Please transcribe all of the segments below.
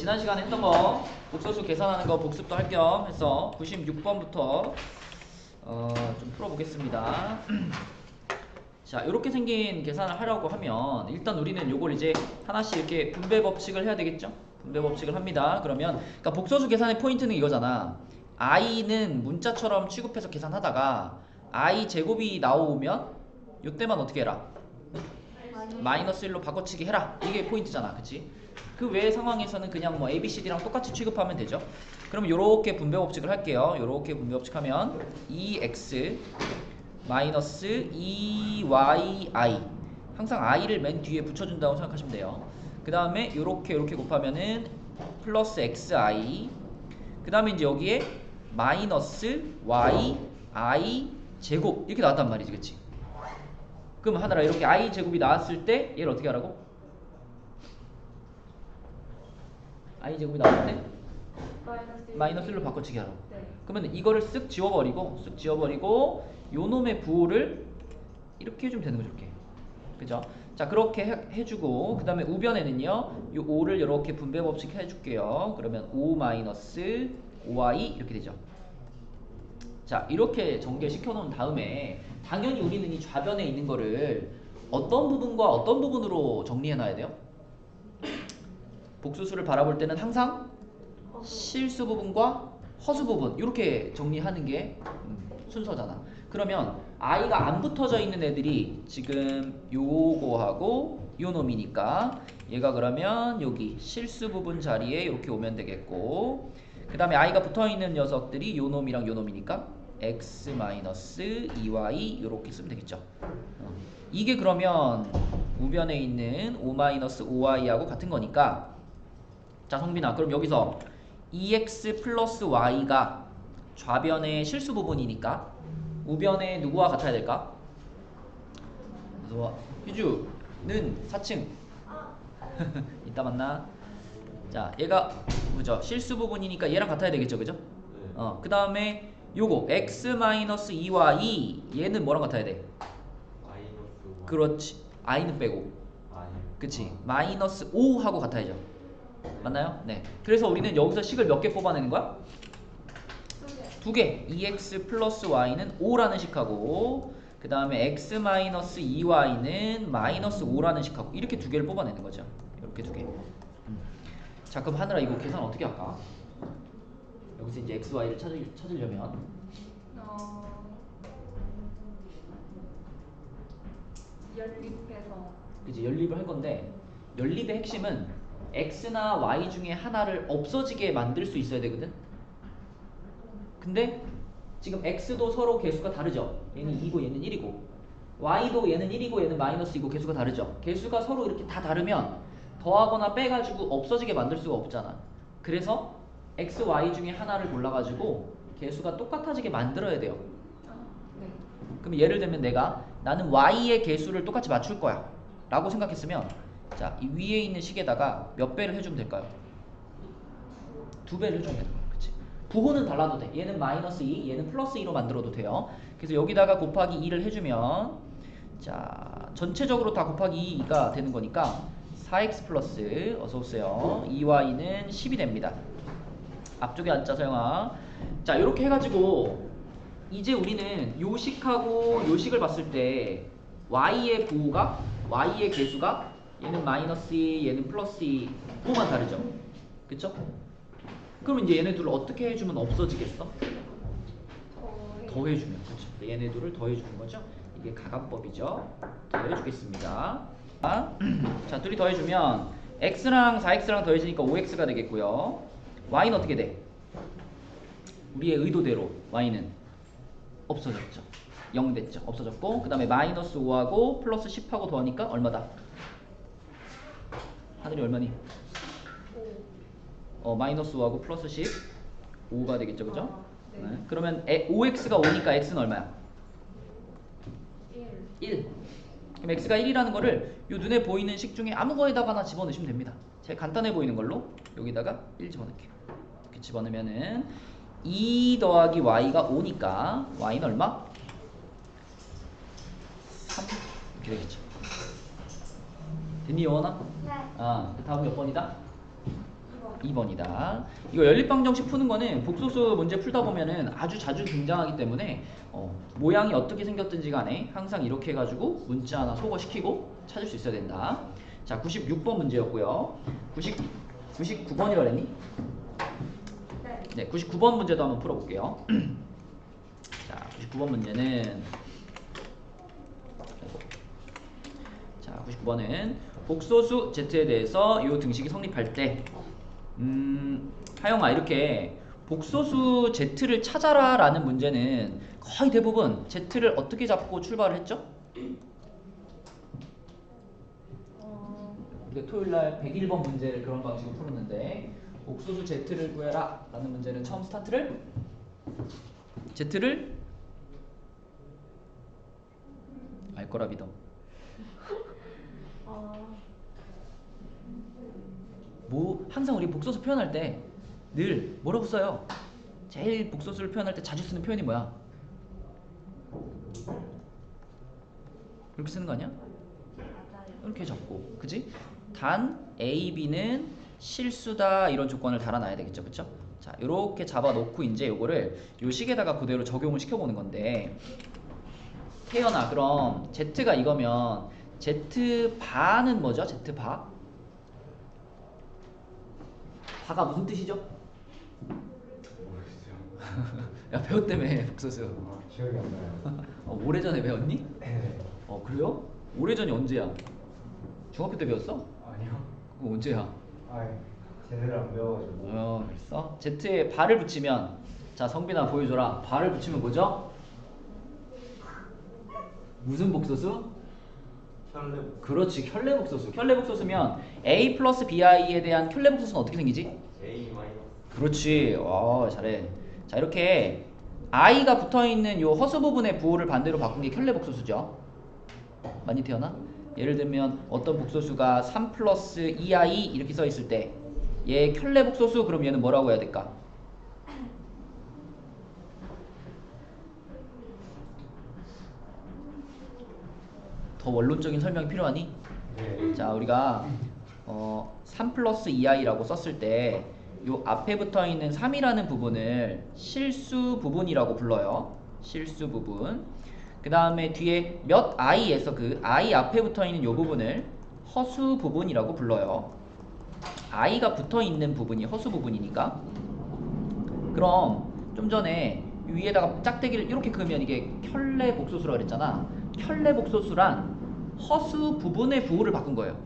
지난 시간에 했던 거 복소수 계산하는 거 복습도 할 겸 해서 96번부터 좀 풀어보겠습니다. 자, 이렇게 생긴 계산을 하려고 하면 일단 우리는 요걸 이제 하나씩 이렇게 분배 법칙을 해야 되겠죠? 분배 법칙을 합니다. 그러니까 복소수 계산의 포인트는 이거잖아. i는 문자처럼 취급해서 계산하다가 i 제곱이 나오면 요때만 어떻게 해라? 마이너스 1로 바꿔치기 해라. 이게 포인트잖아. 그치? 그 외의 상황에서는 그냥 뭐 ABCD랑 똑같이 취급하면 되죠. 그럼 요렇게 분배 법칙을 할게요. 요렇게 분배 법칙 하면 2x 마이너스 2yi 항상 i를 맨 뒤에 붙여준다고 생각하시면 돼요. 그 다음에 요렇게 곱하면은 플러스 xi 그 다음에 이제 여기에 마이너스 yi 제곱 이렇게 나왔단 말이지. 그치? 그럼 하늘아 이렇게 i 제곱이 나왔을 때 얘를 어떻게 하라고? i 제곱이 나왔을 때 마이너스 1로 바꿔치기 하라고. 네. 그러면 이거를 쓱 지워버리고 요 놈의 부호를 이렇게 해주면 되는 거죠. 이렇게. 그죠? 자, 그렇게 해주고 그 다음에 우변에는요 요 5를 이렇게 분배 법칙 해줄게요. 그러면 5 마이너스 5i 이렇게 되죠. 자, 이렇게 전개시켜 놓은 다음에 당연히 우리는 이 좌변에 있는 거를 어떤 부분과 어떤 부분으로 정리해 놔야 돼요? 복수수를 바라볼 때는 항상 실수 부분과 허수 부분 이렇게 정리하는 게 순서잖아. 그러면 i가 안 붙어져 있는 애들이 지금 요거하고 요 놈이니까 얘가 그러면 여기 실수 부분 자리에 이렇게 오면 되겠고, 그 다음에 i가 붙어있는 녀석들이 요 놈이랑 요 놈이니까 x-2y 이렇게 쓰면 되겠죠. 이게 그러면 우변에 있는 5-5y하고 같은 거니까, 자 성빈아 그럼 여기서 2x 플러스 y가 좌변의 실수 부분이니까 우변에 누구와 같아야 될까? 그래서 휴주는 4층 이따 만나. 자, 얘가 그죠? 실수 부분이니까 얘랑 같아야 되겠죠, 그죠? 그 다음에 요거 x-2y 얘는 뭐랑 같아야 돼? 그렇지. i는 빼고. 그치? 마이너스 5하고 같아야죠. 맞나요? 네. 그래서 우리는 여기서 식을 몇 개 뽑아내는 거야? 두 개. 2x 플러스 y는 5라는 식하고 그 다음에 x-2y는 마이너스 5라는 식하고 이렇게 두 개를 뽑아내는 거죠. 이렇게 두 개. 자, 그럼 하늘아 이거 계산 어떻게 할까? 여기서 이제 x, y를 찾으려면 연립해서 그치? 연립을 할 건데 연립의 핵심은 x나 y 중에 하나를 없어지게 만들 수 있어야 되거든? 근데 지금 x도 서로 개수가 다르죠? 얘는 2고 얘는 1이고 y도 얘는 1이고 얘는 마이너스 2고 개수가 다르죠? 개수가 서로 이렇게 다 다르면 더하거나 빼가지고 없어지게 만들 수가 없잖아. 그래서 x, y 중에 하나를 골라가지고 개수가 똑같아지게 만들어야 돼요. 네. 그럼 예를 들면 나는 y의 개수를 똑같이 맞출 거야 라고 생각했으면, 자, 이 위에 있는 식에다가 몇 배를 해주면 될까요? 2배를 해주면 되는 거야. 그치? 부호는 달라도 돼. 얘는 마이너스 2, 얘는 플러스 2로 만들어도 돼요. 그래서 여기다가 곱하기 2를 해주면, 자, 전체적으로 다 곱하기 2가 되는 거니까 4x 플러스, 어서오세요, 2y는 10이 됩니다. 앞쪽에 앉자 서영아. 자, 이렇게 해가지고 이제 우리는 요식하고 요식을 봤을 때 y의 부호가, y의 개수가 얘는 마이너스 2, 얘는 플러스 2 부호만 다르죠. 그쵸? 그러면 이제 얘네들을 어떻게 해주면 없어지겠어? 더해주면. 그쵸? 얘네들을 더해주는 거죠. 이게 가감법이죠. 더해주겠습니다. 자, 둘이 더해주면 x랑 4x랑 더해지니까 5x가 되겠고요. y는 어떻게 돼? 우리의 의도대로 y는 없어졌죠. 0 됐죠. 없어졌고 그 다음에 마이너스 5하고 플러스 10하고 더하니까 얼마다? 하늘이 얼마니? 마이너스 5하고 플러스 10 5가 되겠죠. 그죠? 네. 네. 그러면 5x가 5니까 x는 얼마야? 1. 그럼 x가 1이라는 거를 요 눈에 보이는 식 중에 아무 거에다가 하나 집어넣으시면 됩니다. 제일 간단해 보이는 걸로 여기다가 1 집어넣을게요. 이렇게 집어넣으면은 2 더하기 y가 5니까 y는 얼마? 3 이렇게 되겠죠. 됐니, 요원아? 네. 그 다음 몇 번이다? 2번이다. 이거 연립방정식 푸는 거는 복소수 문제 풀다 보면은 아주 자주 등장하기 때문에 모양이 어떻게 생겼든지 간에 항상 이렇게 해가지고 문자 하나 소거시키고 찾을 수 있어야 된다. 자, 96번 문제였고요. 99번이라 그랬니? 네, 99번 문제도 한번 풀어볼게요. 자, 99번 문제는 자, 99번은 복소수 Z에 대해서 이 등식이 성립할 때 하영아, 이렇게 복소수 Z를 찾아라 라는 문제는 거의 대부분 Z를 어떻게 잡고 출발을 했죠? 우리가 토요일날 101번 문제를 그런 방식으로 풀었는데 복소수 Z를 구해라 라는 문제는 처음 스타트를 Z를 알 거라 믿어. 항상 우리 복소수 표현할 때 늘 뭐라고 써요? 제일 복소수를 표현할 때 자주 쓰는 표현이 뭐야? 이렇게 쓰는 거 아니야? 이렇게 적고, 그지? 단 A, B는 실수다 이런 조건을 달아놔야 되겠죠, 그쵸? 자, 이렇게 잡아놓고 이제 요거를 요 식에다가 그대로 적용을 시켜보는 건데, 태연아, 그럼 Z가 이거면 Z 바는 뭐죠? Z 바? 바가 무슨 뜻이죠? 야, 배웠다며 복소수. 기억이 안 나요. 오래전에 배웠니? 네. 그래요? 오래전이 언제야? 중학교 때 배웠어? 아니요. 그거 언제야? 아, 제대로 안 배워가지고. 그랬어? Z에 발을 붙이면, 자, 성빈아 보여줘라. 발을 붙이면 뭐죠? 무슨 복소수? 혈레. 그렇지, 켤레복소수. 켤레복소수면 A 플러스 BI에 대한 켤레복소수는 어떻게 생기지? A 마이너스. 그렇지. 잘해. 자, 이렇게 I가 붙어있는 요 허수 부분의 부호를 반대로 바꾼 게 켤레복소수죠. 많이 태어나? 예를 들면 어떤 복소수가 3 플러스 2i 이렇게 써있을 때 얘 켤레복소수, 그럼 얘는 뭐라고 해야 될까? 더 원론적인 설명이 필요하니? 네. 자, 우리가 3 플러스 2i라고 썼을 때 요 앞에 붙어있는 3이라는 부분을 실수 부분이라고 불러요. 실수 부분. 그 다음에 뒤에 몇 i에서 그 i 앞에 붙어있는 요 부분을 허수 부분이라고 불러요. i가 붙어있는 부분이 허수 부분이니까. 그럼 좀 전에 위에다가 짝대기를 이렇게 그으면 이게 켤레복소수라고 그랬잖아. 켤레복소수란 허수 부분의 부호를 바꾼 거예요.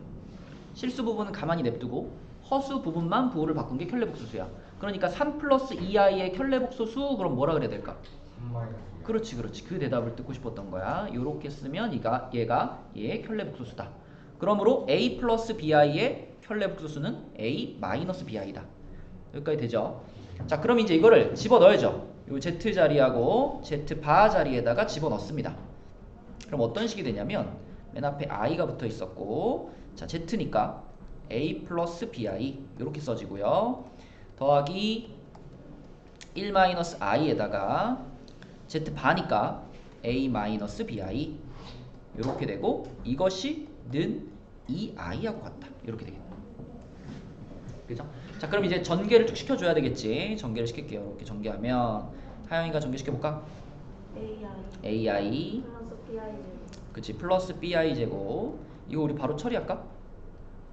실수 부분은 가만히 냅두고 허수 부분만 부호를 바꾼 게 켤레복소수야. 그러니까 3 플러스 2i의 켤레복소수, 그럼 뭐라 그래야 될까? 3 마이너스. 그렇지, 그렇지. 그 대답을 듣고 싶었던 거야. 요렇게 쓰면 얘가 얘의 켤레복소수다. 그러므로 A 플러스 BI의 켤레복소수는 A 마이너스 BI다. 여기까지 되죠? 자, 그럼 이제 이거를 집어넣어야죠. 요 Z 자리하고 Z 바 자리에다가 집어넣습니다. 그럼 어떤 식이 되냐면 맨 앞에 I가 붙어 있었고, 자, Z니까 A 플러스 BI 이렇게 써지고요. 더하기 1 마이너스 I에다가 Z 바니까 A 마이너스 BI 이렇게 되고, 이것이 는 2i하고 같다. 이렇게 되겠네. 그죠? 자, 그럼 이제 전개를 쭉 시켜줘야 되겠지. 전개를 시킬게요. 이렇게 전개하면 하영이가 전개시켜볼까? AI 플러스 BI. 그치, 플러스 bi 제곱. 이거 우리 바로 처리할까?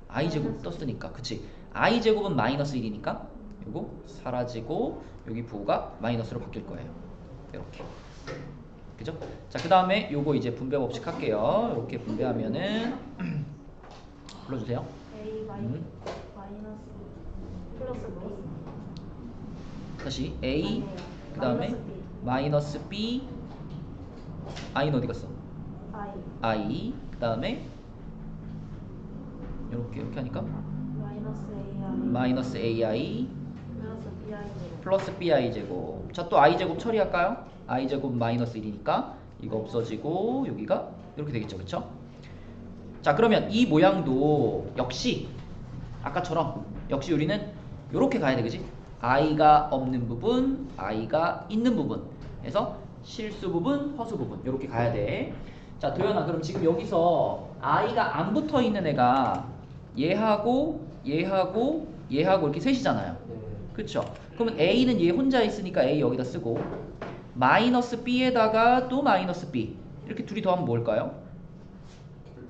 i 제곱 떴으니까. 그치, i 제곱은 마이너스 1이니까 요거 사라지고 여기 부호가 마이너스로 바뀔 거예요. 이렇게. 그죠? 자, 그 다음에 요거 이제 분배 법칙 할게요. 이렇게 분배하면은 불러주세요. A 마이너스 플러스 B. 다시 A, 그 다음에 마이너스 B, I는 어디 갔어? I, 그 다음에 이렇게 하니까 마이너스 AI 플러스 BI 제곱. 자, 또 I 제곱 처리할까요? I 제곱 마이너스 1이니까 이거 없어지고 여기가 이렇게 되겠죠, 그쵸? 자, 그러면 이 모양도 역시 아까처럼 역시 우리는 이렇게 가야 돼, 그지? I가 없는 부분, I가 있는 부분 해서 실수 부분, 허수 부분 이렇게 가야 돼. 자, 도연아, 그럼 지금 여기서 I가 안 붙어 있는 애가 얘하고 얘하고 얘하고 이렇게 셋이잖아요. 네. 그쵸? 그러면 A는 얘 혼자 있으니까 A 여기다 쓰고 마이너스 B에다가 또 마이너스 B 이렇게 둘이 더하면 뭘까요?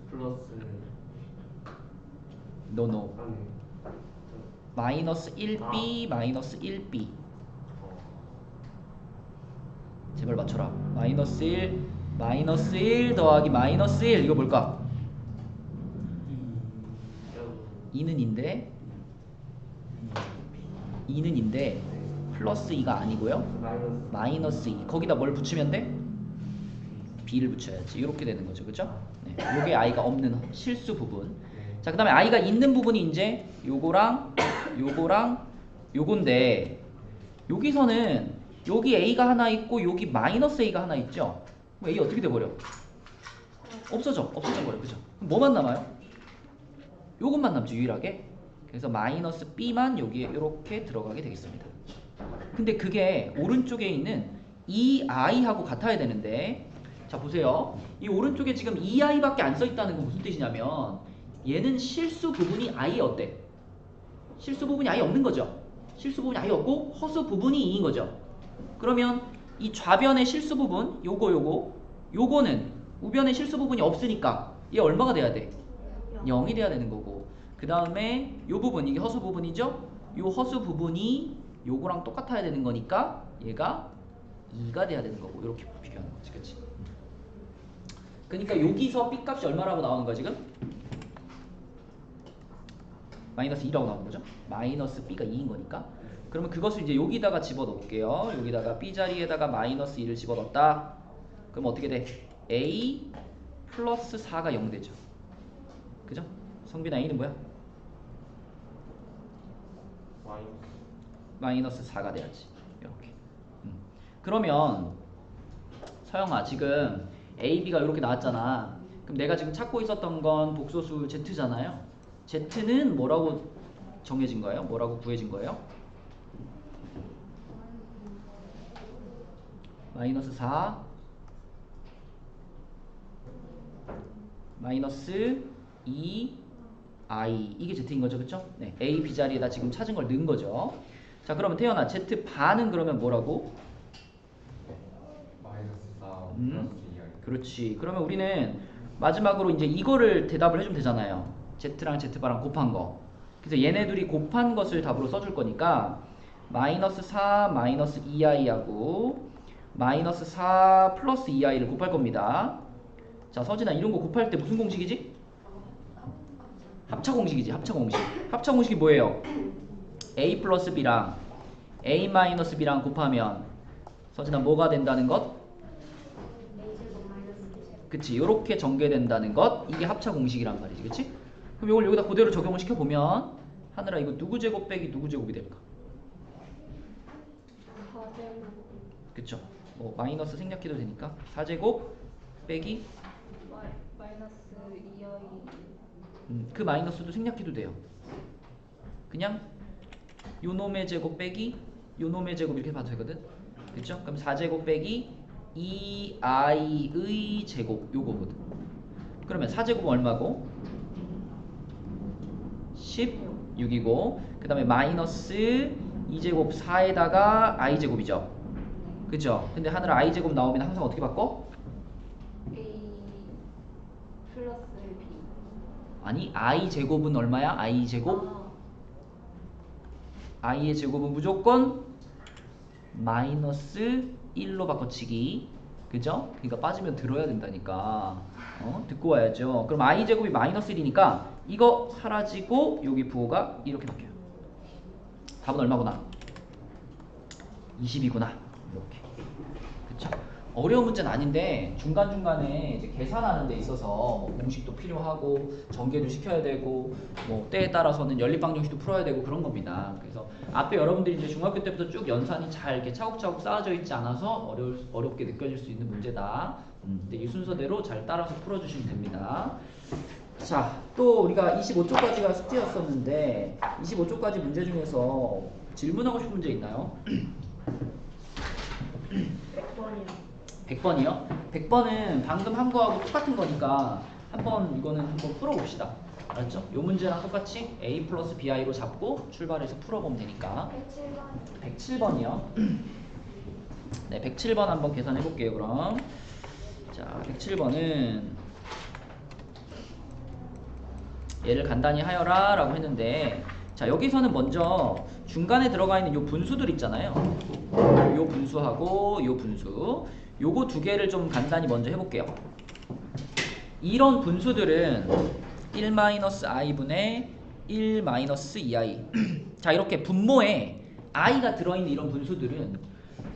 플러스 노노 아니 마이너스 1B 마이너스 1B 제발 맞춰라. 마이너스 1 마이너스 1 더하기 마이너스 1 이거 뭘까? 2는 인데 2는 인데 플러스 2가 아니고요 마이너스 2 거기다 뭘 붙이면 돼? b를 붙여야지. 이렇게 되는 거죠. 그죠? 네. 요게 i가 없는 실수 부분. 자, 그 다음에 i가 있는 부분이 이제 요거랑 요거랑 요건데 여기서는 여기 a가 하나 있고 여기 마이너스 a가 하나 있죠? 그럼 a 어떻게 돼버려? 없어져 버려. 그죠? 그럼 뭐만 남아요? 요것만 남죠. 유일하게. 그래서 마이너스 b만 여기에 이렇게 들어가게 되겠습니다. 근데 그게 오른쪽에 있는 이 i하고 같아야 되는데 자 보세요. 이 오른쪽에 지금 이 i밖에 안 써있다는 건 무슨 뜻이냐면 얘는 실수 부분이 아예 어때? 실수 부분이 아예 없는 거죠. 실수 부분이 아예 없고 허수 부분이 2인 거죠. 그러면 이 좌변의 실수 부분 요거는 우변의 실수 부분이 없으니까 얘 얼마가 돼야 돼? 0이 돼야 되는 거고 그 다음에 요 부분 이게 허수 부분이죠. 요 허수 부분이 요거랑 똑같아야 되는 거니까 얘가 2가 돼야 되는 거고 이렇게 비교하는 거지. 그치? 그러니까 여기서 b 값이 얼마라고 나오는 거야 지금? 마이너스 2라고 나오는 거죠. 마이너스 b가 2인 거니까. 그러면 그것을 이제 여기다가 집어넣을게요. 여기다가 b 자리에다가 마이너스 2를 집어넣었다. 그럼 어떻게 돼? a 플러스 4가 0 되죠. 그죠? 성빈아 a는 뭐야? 마이너스 4가 돼야지. 이렇게. 그러면 서영아 지금 a, b가 이렇게 나왔잖아. 그럼 내가 지금 찾고 있었던 건 복소수 z잖아요. z는 뭐라고 정해진 거예요? 뭐라고 구해진 거예요? 마이너스 4 마이너스 2 i 이게 z인 거죠. 그쵸? 네, a, b 자리에다 지금 찾은 걸 넣은 거죠. 자 그러면 태연아 z 반은 그러면 뭐라고? 마이너스 4 플러스 2i. 그렇지. 그러면 우리는 마지막으로 이제 이거를 대답을 해주면 되잖아요. z랑 z바랑 곱한 거. 그래서 얘네 둘이 곱한 것을 답으로 써줄 거니까 마이너스 4 마이너스 2i하고 마이너스 4 플러스 2i를 곱할 겁니다. 자 서진아 이런 거 곱할 때 무슨 공식이지? 합차 공식이지. 합차 공식. 합차 공식이 뭐예요? a 플러스 b랑 a 마이너스 b랑 곱하면 서진아 뭐가 된다는 것? 그치. 요렇게 전개된다는 것. 이게 합차 공식이란 말이지. 그치? 그럼 이걸 여기다 그대로 적용을 시켜보면 하늘아 이거 누구 제곱 빼기 누구 제곱이 될까? 4제곱. 그쵸? 뭐 마이너스 생략해도 되니까 4제곱 빼기 마이너스 2i. 그 마이너스도 생략해도 돼요. 그냥 요 놈의 제곱 빼기 요 놈의 제곱 이렇게 봐도 되거든. 그쵸? 그럼 4제곱 빼기 2i의 제곱 요거거든. 그러면 4제곱은 얼마고? 16이고 그 다음에 마이너스 2제곱 4에다가 i제곱이죠. 그죠? 근데 하늘아 i제곱 나오면 항상 어떻게 바꿔? a 플러스 b. 아니 i제곱은 얼마야? i제곱? i의 제곱은 무조건 마이너스 1로 바꿔치기. 그죠? 그러니까 빠지면 들어야 된다니까. 듣고 와야죠. 그럼 i제곱이 마이너스 1이니까 이거 사라지고 여기 부호가 이렇게 바뀌어요. 답은 얼마구나? 20이구나. 이렇게. 그쵸? 어려운 문제는 아닌데 중간중간에 이제 계산하는 데 있어서 뭐 공식도 필요하고 전개도 시켜야 되고 뭐 때에 따라서는 연립방정식도 풀어야 되고 그런 겁니다. 그래서 앞에 여러분들이 이제 중학교 때부터 쭉 연산이 잘 이렇게 차곡차곡 쌓아져 있지 않아서 어렵게 느껴질 수 있는 문제다. 근데 이 순서대로 잘 따라서 풀어주시면 됩니다. 자, 또 우리가 25쪽까지가 숙제였었는데 25쪽까지 문제 중에서 질문하고 싶은 문제 있나요? 100번이요. 100번이요? 100번은 방금 한 거하고 똑같은 거니까 한번 이거는 한번 풀어봅시다. 알았죠? 요 문제랑 똑같이 a 플러스 bi로 잡고 출발해서 풀어보면 되니까 107번. 107번이요. 네, 107번 한번 계산해 볼게요. 그럼 자, 107번은 얘를 간단히 하여라 라고 했는데, 자, 여기서는 먼저 중간에 들어가 있는 요 분수들 있잖아요. 요 분수하고 요 분수, 요거 두 개를 좀 간단히 먼저 해볼게요. 이런 분수들은 1-i분의 1-2i 자, 이렇게 분모에 i가 들어있는 이런 분수들은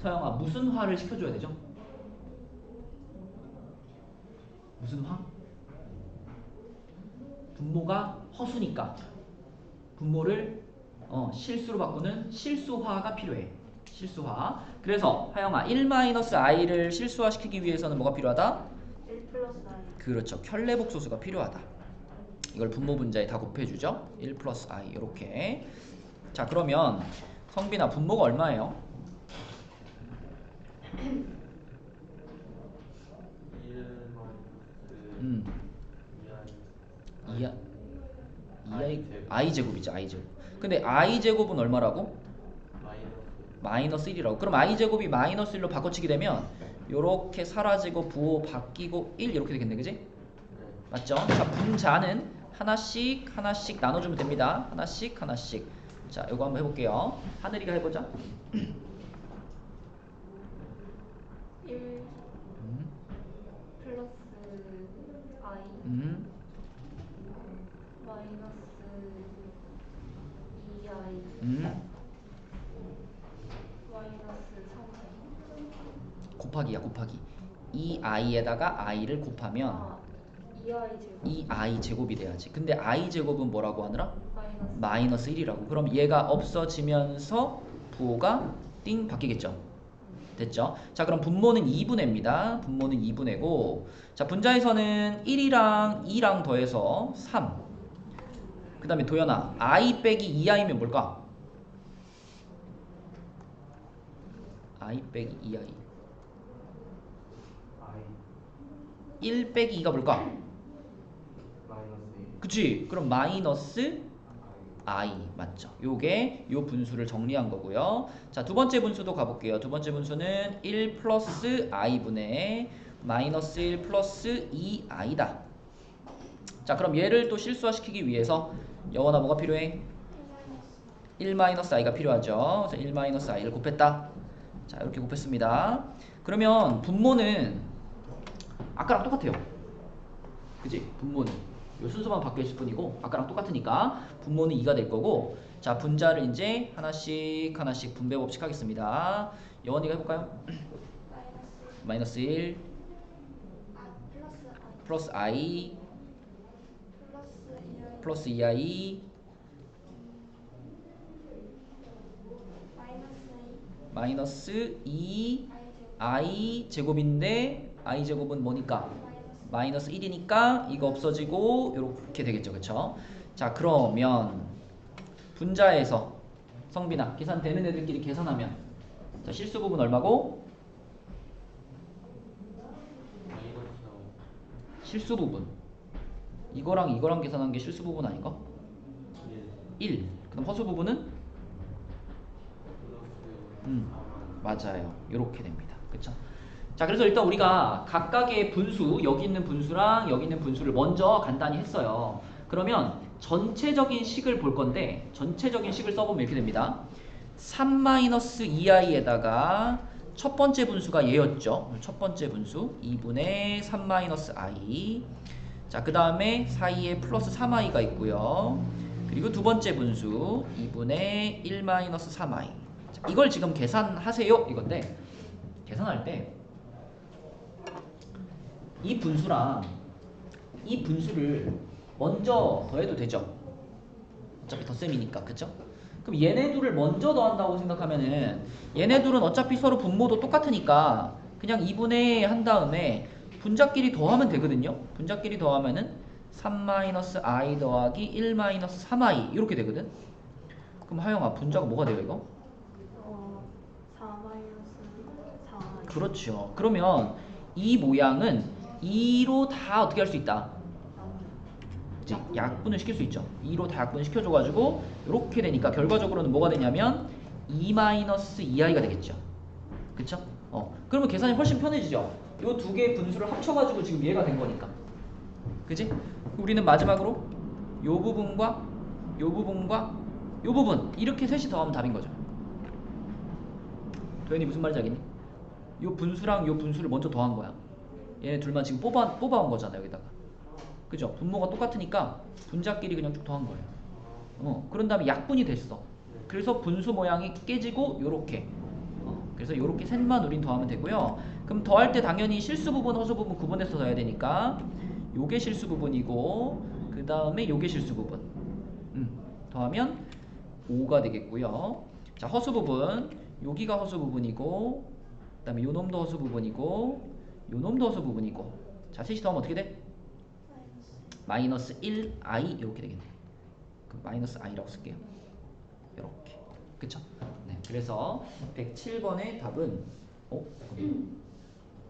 서영아 무슨 화를 시켜줘야 되죠? 무슨 화? 분모가 허수니까 분모를 실수로 바꾸는 실수화가 필요해. 실수화. 그래서 하영아 1-i를 실수화시키기 위해서는 뭐가 필요하다? 1 플러스 i. 그렇죠. 켤레복소수가 필요하다. 이걸 분모 분자에 다 곱해주죠. 1 플러스 i 이렇게. 자, 그러면 성빈아 분모가 얼마예요? 2i 제곱이죠. i 제곱. 근데 i 제곱은 얼마라고? 마이너스 1이라고. 그럼 i 제곱이 마이너스 1로 바꿔치기 되면 요렇게 사라지고 부호 바뀌고 1 이렇게 되겠네. 그지? 맞죠? 자, 분자는 하나씩 하나씩 나눠주면 됩니다. 하나씩 하나씩. 자, 요거 한번 해볼게요. 하늘이가 해보자. 1 플러스 i 마이너스 2i 마이너스 3i. 곱하기야, 곱하기. 이 i에다가 i를 곱하면 아, 2i 제곱. 이 i 제곱이 돼야지. 근데 i 제곱은 뭐라고 하느라? 마이너스. 마이너스 1이라고. 그럼 얘가 없어지면서 부호가 띵 바뀌겠죠. 됐죠? 자, 그럼 분모는 2분의입니다. 분모는 2분의고, 자, 분자에서는 1이랑 2랑 더해서 3. 그 다음에 도연아, i 빼기 2i면 뭘까? i 빼기 2i. 1 빼기 2가 뭘까? 그치? 그럼 마이너스 i 맞죠? 요게 요 분수를 정리한 거고요. 자, 두 번째 분수도 가볼게요. 두 번째 분수는 1 플러스 i분의 마이너스 1 플러스 2i다. 자, 그럼 얘를 또 실수화시키기 위해서 영원아 뭐가 필요해? 1 마이너스 i가 필요하죠. 그래서 1 마이너스 i를 곱했다. 자, 이렇게 곱했습니다. 그러면 분모는 아까랑 똑같아요. 그지? 분모는 요 순서만 바뀌어 있을 뿐이고 아까랑 똑같으니까 분모는 2가 될 거고, 자, 분자를 이제 하나씩 하나씩 분배 법칙 하겠습니다. 영원이가 해볼까요? 마이너스 1 플러스 i 플러스 2i 마이너스 2i 제곱인데 i 제곱은 뭐니까? 마이너스 1이니까 이거 없어지고 이렇게 되겠죠. 그쵸? 자, 그러면 분자에서 성빈아 계산되는 애들끼리 계산하면, 자, 실수 부분 얼마고? 실수 부분 이거랑 이거랑 계산한 게 실수 부분 아닌가? 1. 그럼 허수 부분은? 맞아요. 이렇게 됩니다. 그쵸? 자, 그래서 일단 우리가 각각의 분수, 여기 있는 분수랑 여기 있는 분수를 먼저 간단히 했어요. 그러면 전체적인 식을 볼 건데, 전체적인 식을 써보면 이렇게 됩니다. 3-2i에다가 첫 번째 분수가 얘였죠. 첫 번째 분수 2분의 3-i. 자, 그 다음에 사이에 플러스 3i가 있고요. 그리고 두 번째 분수 2분의 1-3i. 자, 이걸 지금 계산하세요 이건데, 계산할 때 이 분수랑 이 분수를 먼저 더해도 되죠. 어차피 덧셈이니까. 그쵸? 그럼 얘네 둘을 먼저 더한다고 생각하면은 얘네 둘은 어차피 서로 분모도 똑같으니까 그냥 2분의 한 다음에 분자끼리 더하면 되거든요. 분자끼리 더하면은 3-i 더하기 1-3i 이렇게 되거든. 그럼 하영아 분자가 뭐가 돼요 이거? 4 마이너스 4i. 그렇죠. 그러면 이 모양은 2로 다 어떻게 할 수 있다? 그치? 약분을 시킬 수 있죠. 2로 다 약분 시켜줘가지고 이렇게 되니까 결과적으로는 뭐가 되냐면 2-2i가 되겠죠. 그쵸? 그러면 계산이 훨씬 편해지죠. 이 두 개의 분수를 합쳐가지고 지금 얘가 된 거니까. 그치? 우리는 마지막으로 요 부분과 요 부분과 요 부분 이렇게 셋이 더하면 답인 거죠. 도현이 무슨 말인지 알겠니? 요 분수랑 요 분수를 먼저 더한 거야. 얘네 둘만 지금 뽑아온 거잖아 여기다가. 그죠? 분모가 똑같으니까 분자끼리 그냥 쭉 더한 거예요. 그런 다음에 약분이 됐어. 그래서 분수 모양이 깨지고 요렇게. 그래서 요렇게 셋만 우린 더하면 되고요. 그럼 더할 때 당연히 실수 부분, 허수 부분 구분해서 더해야 되니까 요게 실수 부분이고 그 다음에 요게 실수 부분. 더하면 5가 되겠고요. 자, 허수 부분. 여기가 허수 부분이고 그 다음에 요 놈도 허수 부분이고 요 놈도 허수 부분이고 자, 셋이 더하면 어떻게 돼? 마이너스 1i 이렇게 되겠네. 그럼 마이너스 i라고 쓸게요. 이렇게. 그쵸? 네, 그래서 107번의 답은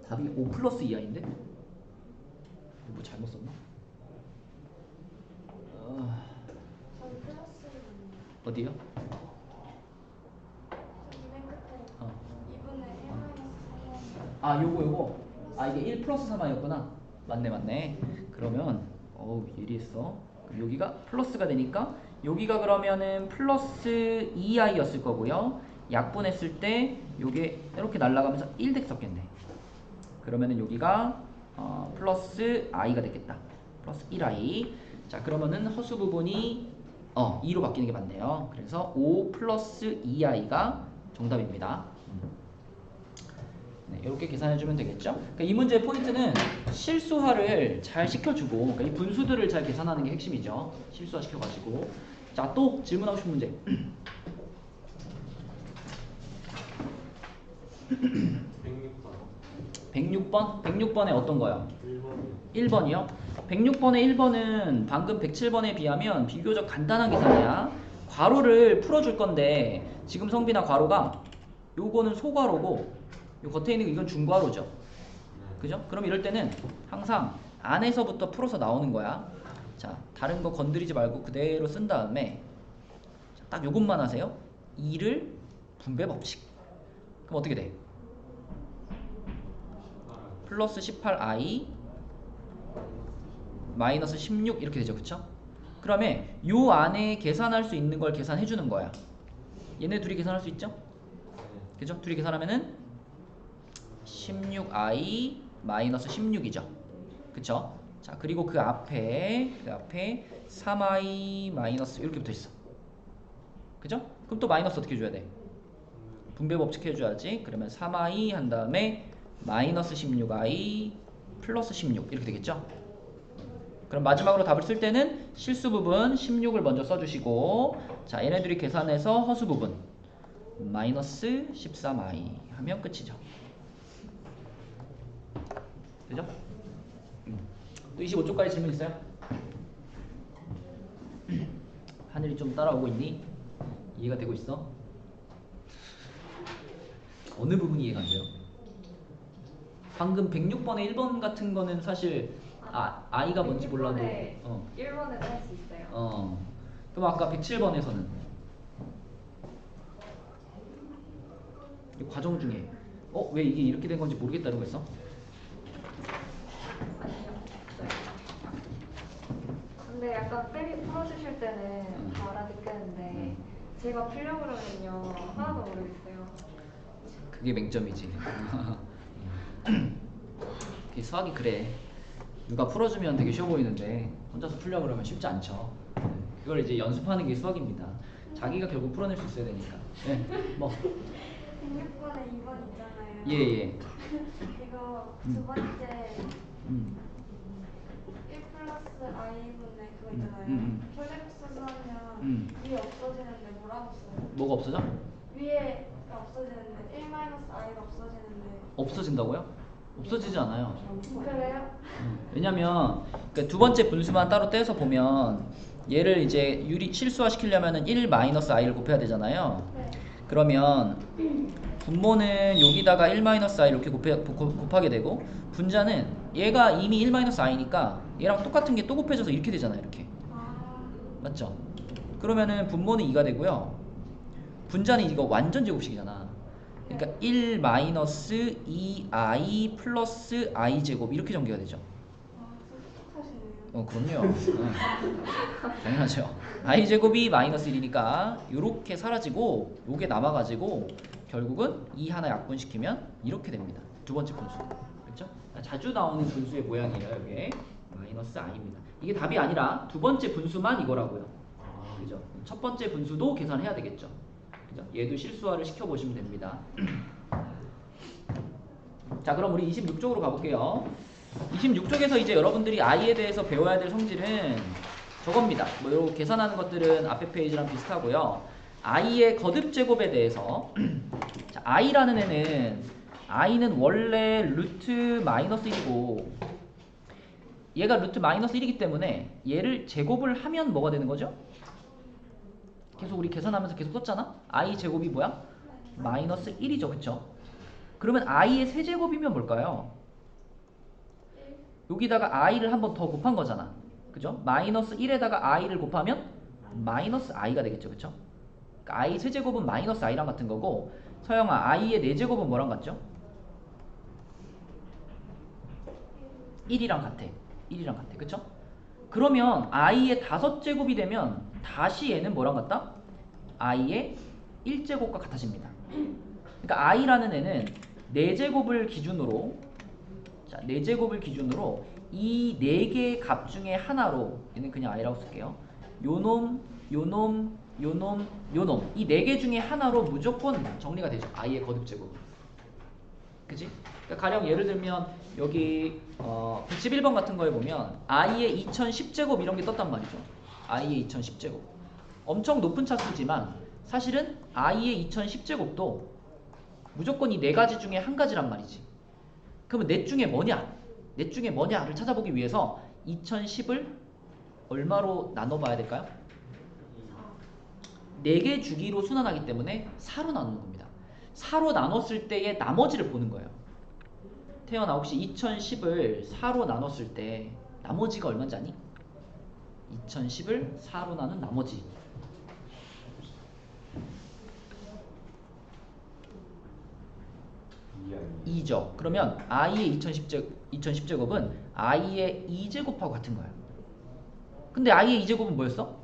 답이 5 플러스 2i인데? 뭐 잘못 썼나? 저희 플러스는 어디요? 저기 맨 끝에 어. 2분의 1-3. 아, 요거. 이게 1 플러스 3i였구나. 맞네. 그러면 예리했어. 그럼 여기가 플러스가 되니까 여기가 그러면은 플러스 2i였을 거고요. 약분했을 때 요게 이렇게 날아가면서 1 됐었겠네. 그러면은 여기가 플러스 i가 되겠다. 플러스 1i. 자, 그러면은 허수 부분이 2로 바뀌는 게 맞네요. 그래서 5 플러스 2i가 정답입니다. 네, 이렇게 계산해주면 되겠죠? 그러니까 이 문제의 포인트는 실수화를 잘 시켜주고, 그러니까 이 분수들을 잘 계산하는 게 핵심이죠. 실수화 시켜가지고. 자, 또 질문하고 싶은 문제. 106번? 106번에 어떤 거요? 1번이요? 106번의 1번은 방금 107번에 비하면 비교적 간단한 계산이야. 괄호를 풀어줄 건데 지금 성빈아 괄호가 요거는 소괄호고 요 겉에 있는 이건 중괄호죠. 그죠? 그럼 이럴 때는 항상 안에서부터 풀어서 나오는 거야. 자, 다른 거 건드리지 말고 그대로 쓴 다음에 딱 요것만 하세요. 2를 분배 법칙. 그럼 어떻게 돼? 플러스 18i 마이너스 16 이렇게 되죠. 그쵸? 그러면 요 안에 계산할 수 있는 걸 계산해 주는 거야. 얘네 둘이 계산할 수 있죠? 그죠? 둘이 계산하면은 16i 마이너스 16이죠. 그쵸? 자, 그리고 그 앞에 3i 마이너스 이렇게 붙어 있어. 그죠? 그럼 또 마이너스 어떻게 줘야 돼? 분배 법칙 해줘야지. 그러면 3i 한 다음에 마이너스 16i 플러스 16 이렇게 되겠죠? 그럼 마지막으로 답을 쓸 때는 실수 부분 16을 먼저 써주시고, 자, 얘네들이 계산해서 허수 부분 마이너스 13i 하면 끝이죠. 그죠? 또 25쪽까지 질문 있어요? 하늘이 좀 따라오고 있니? 이해가 되고 있어? 어느 부분이 이해가 안 돼요? 방금 106번에 1번 같은 거는 사실 i가 뭔지 몰라도 1번에 할 수 있어요. 그럼 아까 107번에서는 이 과정 중에 왜 이게 이렇게 된 건지 모르겠다는 거 있어? 근데 약간 쌤이 풀어주실 때는 다 알아듣겠는데 제가 풀려고 그러면요 하나도 모르겠어요. 그게 맹점이지. 수학이 그래. 누가 풀어주면 되게 쉬워 보이는데 혼자서 풀려고 그러면 쉽지 않죠. 그걸 이제 연습하는 게 수학입니다. 자기가 결국 풀어낼 수 있어야 되니까. 네, 뭐. 106번에 2번 있잖아요. 예. 이거 두 번째 1 플러스 i분의 그거 있잖아요. 혈액수수 하면 위에 없어지는데 뭐라고 써요? 뭐가 없어져? 위에가 없어지는데 1 마이너스 i가 없어지는데 없어진다고요? 없어지지 않아요. 그래요? 왜냐면 그러니까 두 번째 분수만 따로 떼서 보면 얘를 이제 실수화 시키려면은 1 마이너스 i를 곱해야 되잖아요. 네. 그러면 분모는 여기다가 1 마이너스 i 이렇게 곱하게 되고 분자는 얘가 이미 1 마이너스 i니까 얘랑 똑같은 게 또 곱해져서 이렇게 되잖아요. 이렇게. 맞죠? 그러면은 분모는 2가 되고요. 분자는 이거 완전 제곱식이잖아. 그러니까 1 마이너스 2i 플러스 i 제곱 이렇게 전개가 되죠. 그럼요. 당연하죠. i 제곱이 마이너스 1이니까 이렇게 사라지고 요게 남아가지고 결국은 2 하나 약분시키면 이렇게 됩니다. 두 번째 분수. 그렇죠? 자주 나오는 분수의 모양이에요. 이게 마이너스 i입니다. 이게 답이 아니라 두 번째 분수만 이거라고요. 그죠? 첫 번째 분수도 계산해야 되겠죠. 그죠? 얘도 실수화를 시켜보시면 됩니다. 자, 그럼 우리 26쪽으로 가볼게요. 26쪽에서 이제 여러분들이 i에 대해서 배워야 될 성질은 저겁니다. 뭐 이런 계산하는 것들은 앞에 페이지랑 비슷하고요. i의 거듭 제곱에 대해서 자, i라는 i는 원래 루트 마이너스 1이고 얘가 루트 마이너스 1이기 때문에 얘를 제곱을 하면 뭐가 되는 거죠? 계속 우리 계산하면서 계속 썼잖아? i 제곱이 뭐야? 마이너스 1이죠. 그쵸? 그러면 i의 세제곱이면 뭘까요? 여기다가 i를 한 번 더 곱한 거잖아. 그죠? 마이너스 1에다가 i를 곱하면 마이너스 i가 되겠죠. 그쵸? 그러니까 i 세제곱은 마이너스 i랑 같은 거고 서영아 i의 4제곱은 뭐랑 같죠? 1이랑 같아. 1이랑 같아. 그쵸? 그러면 i의 5제곱이 되면 다시 얘는 뭐랑 같다? i의 1제곱과 같아집니다. 그러니까 i라는 애는 4제곱을 기준으로 자, 4제곱을 기준으로 이 4개의 값 중에 하나로 얘는 그냥 i라고 쓸게요. 요놈, 요놈, 요놈, 요놈 이 4개 중에 하나로 무조건 정리가 되죠. i의 거듭제곱. 그치? 그러니까 가령 예를 들면 여기 111번 같은 거에 보면 i의 2010제곱 이런 게 떴단 말이죠. i의 2010제곱. 엄청 높은 차수지만 사실은 i의 2010제곱도 무조건 이 4가지 중에 한 가지란 말이지. 그러면 넷 중에 뭐냐? 넷 중에 뭐냐를 찾아보기 위해서 2010을 얼마로 나눠봐야 될까요? 4개 주기로 순환하기 때문에 4로 나누는 겁니다. 4로 나눴을 때의 나머지를 보는 거예요. 태연아 혹시 2010을 4로 나눴을 때 나머지가 얼마인지 아니? 2010을 4로 나눈 나머지 2죠. 그러면 i의 2010제곱은 i의 2제곱하고 같은 거예요. 근데 i의 2제곱은 뭐였어?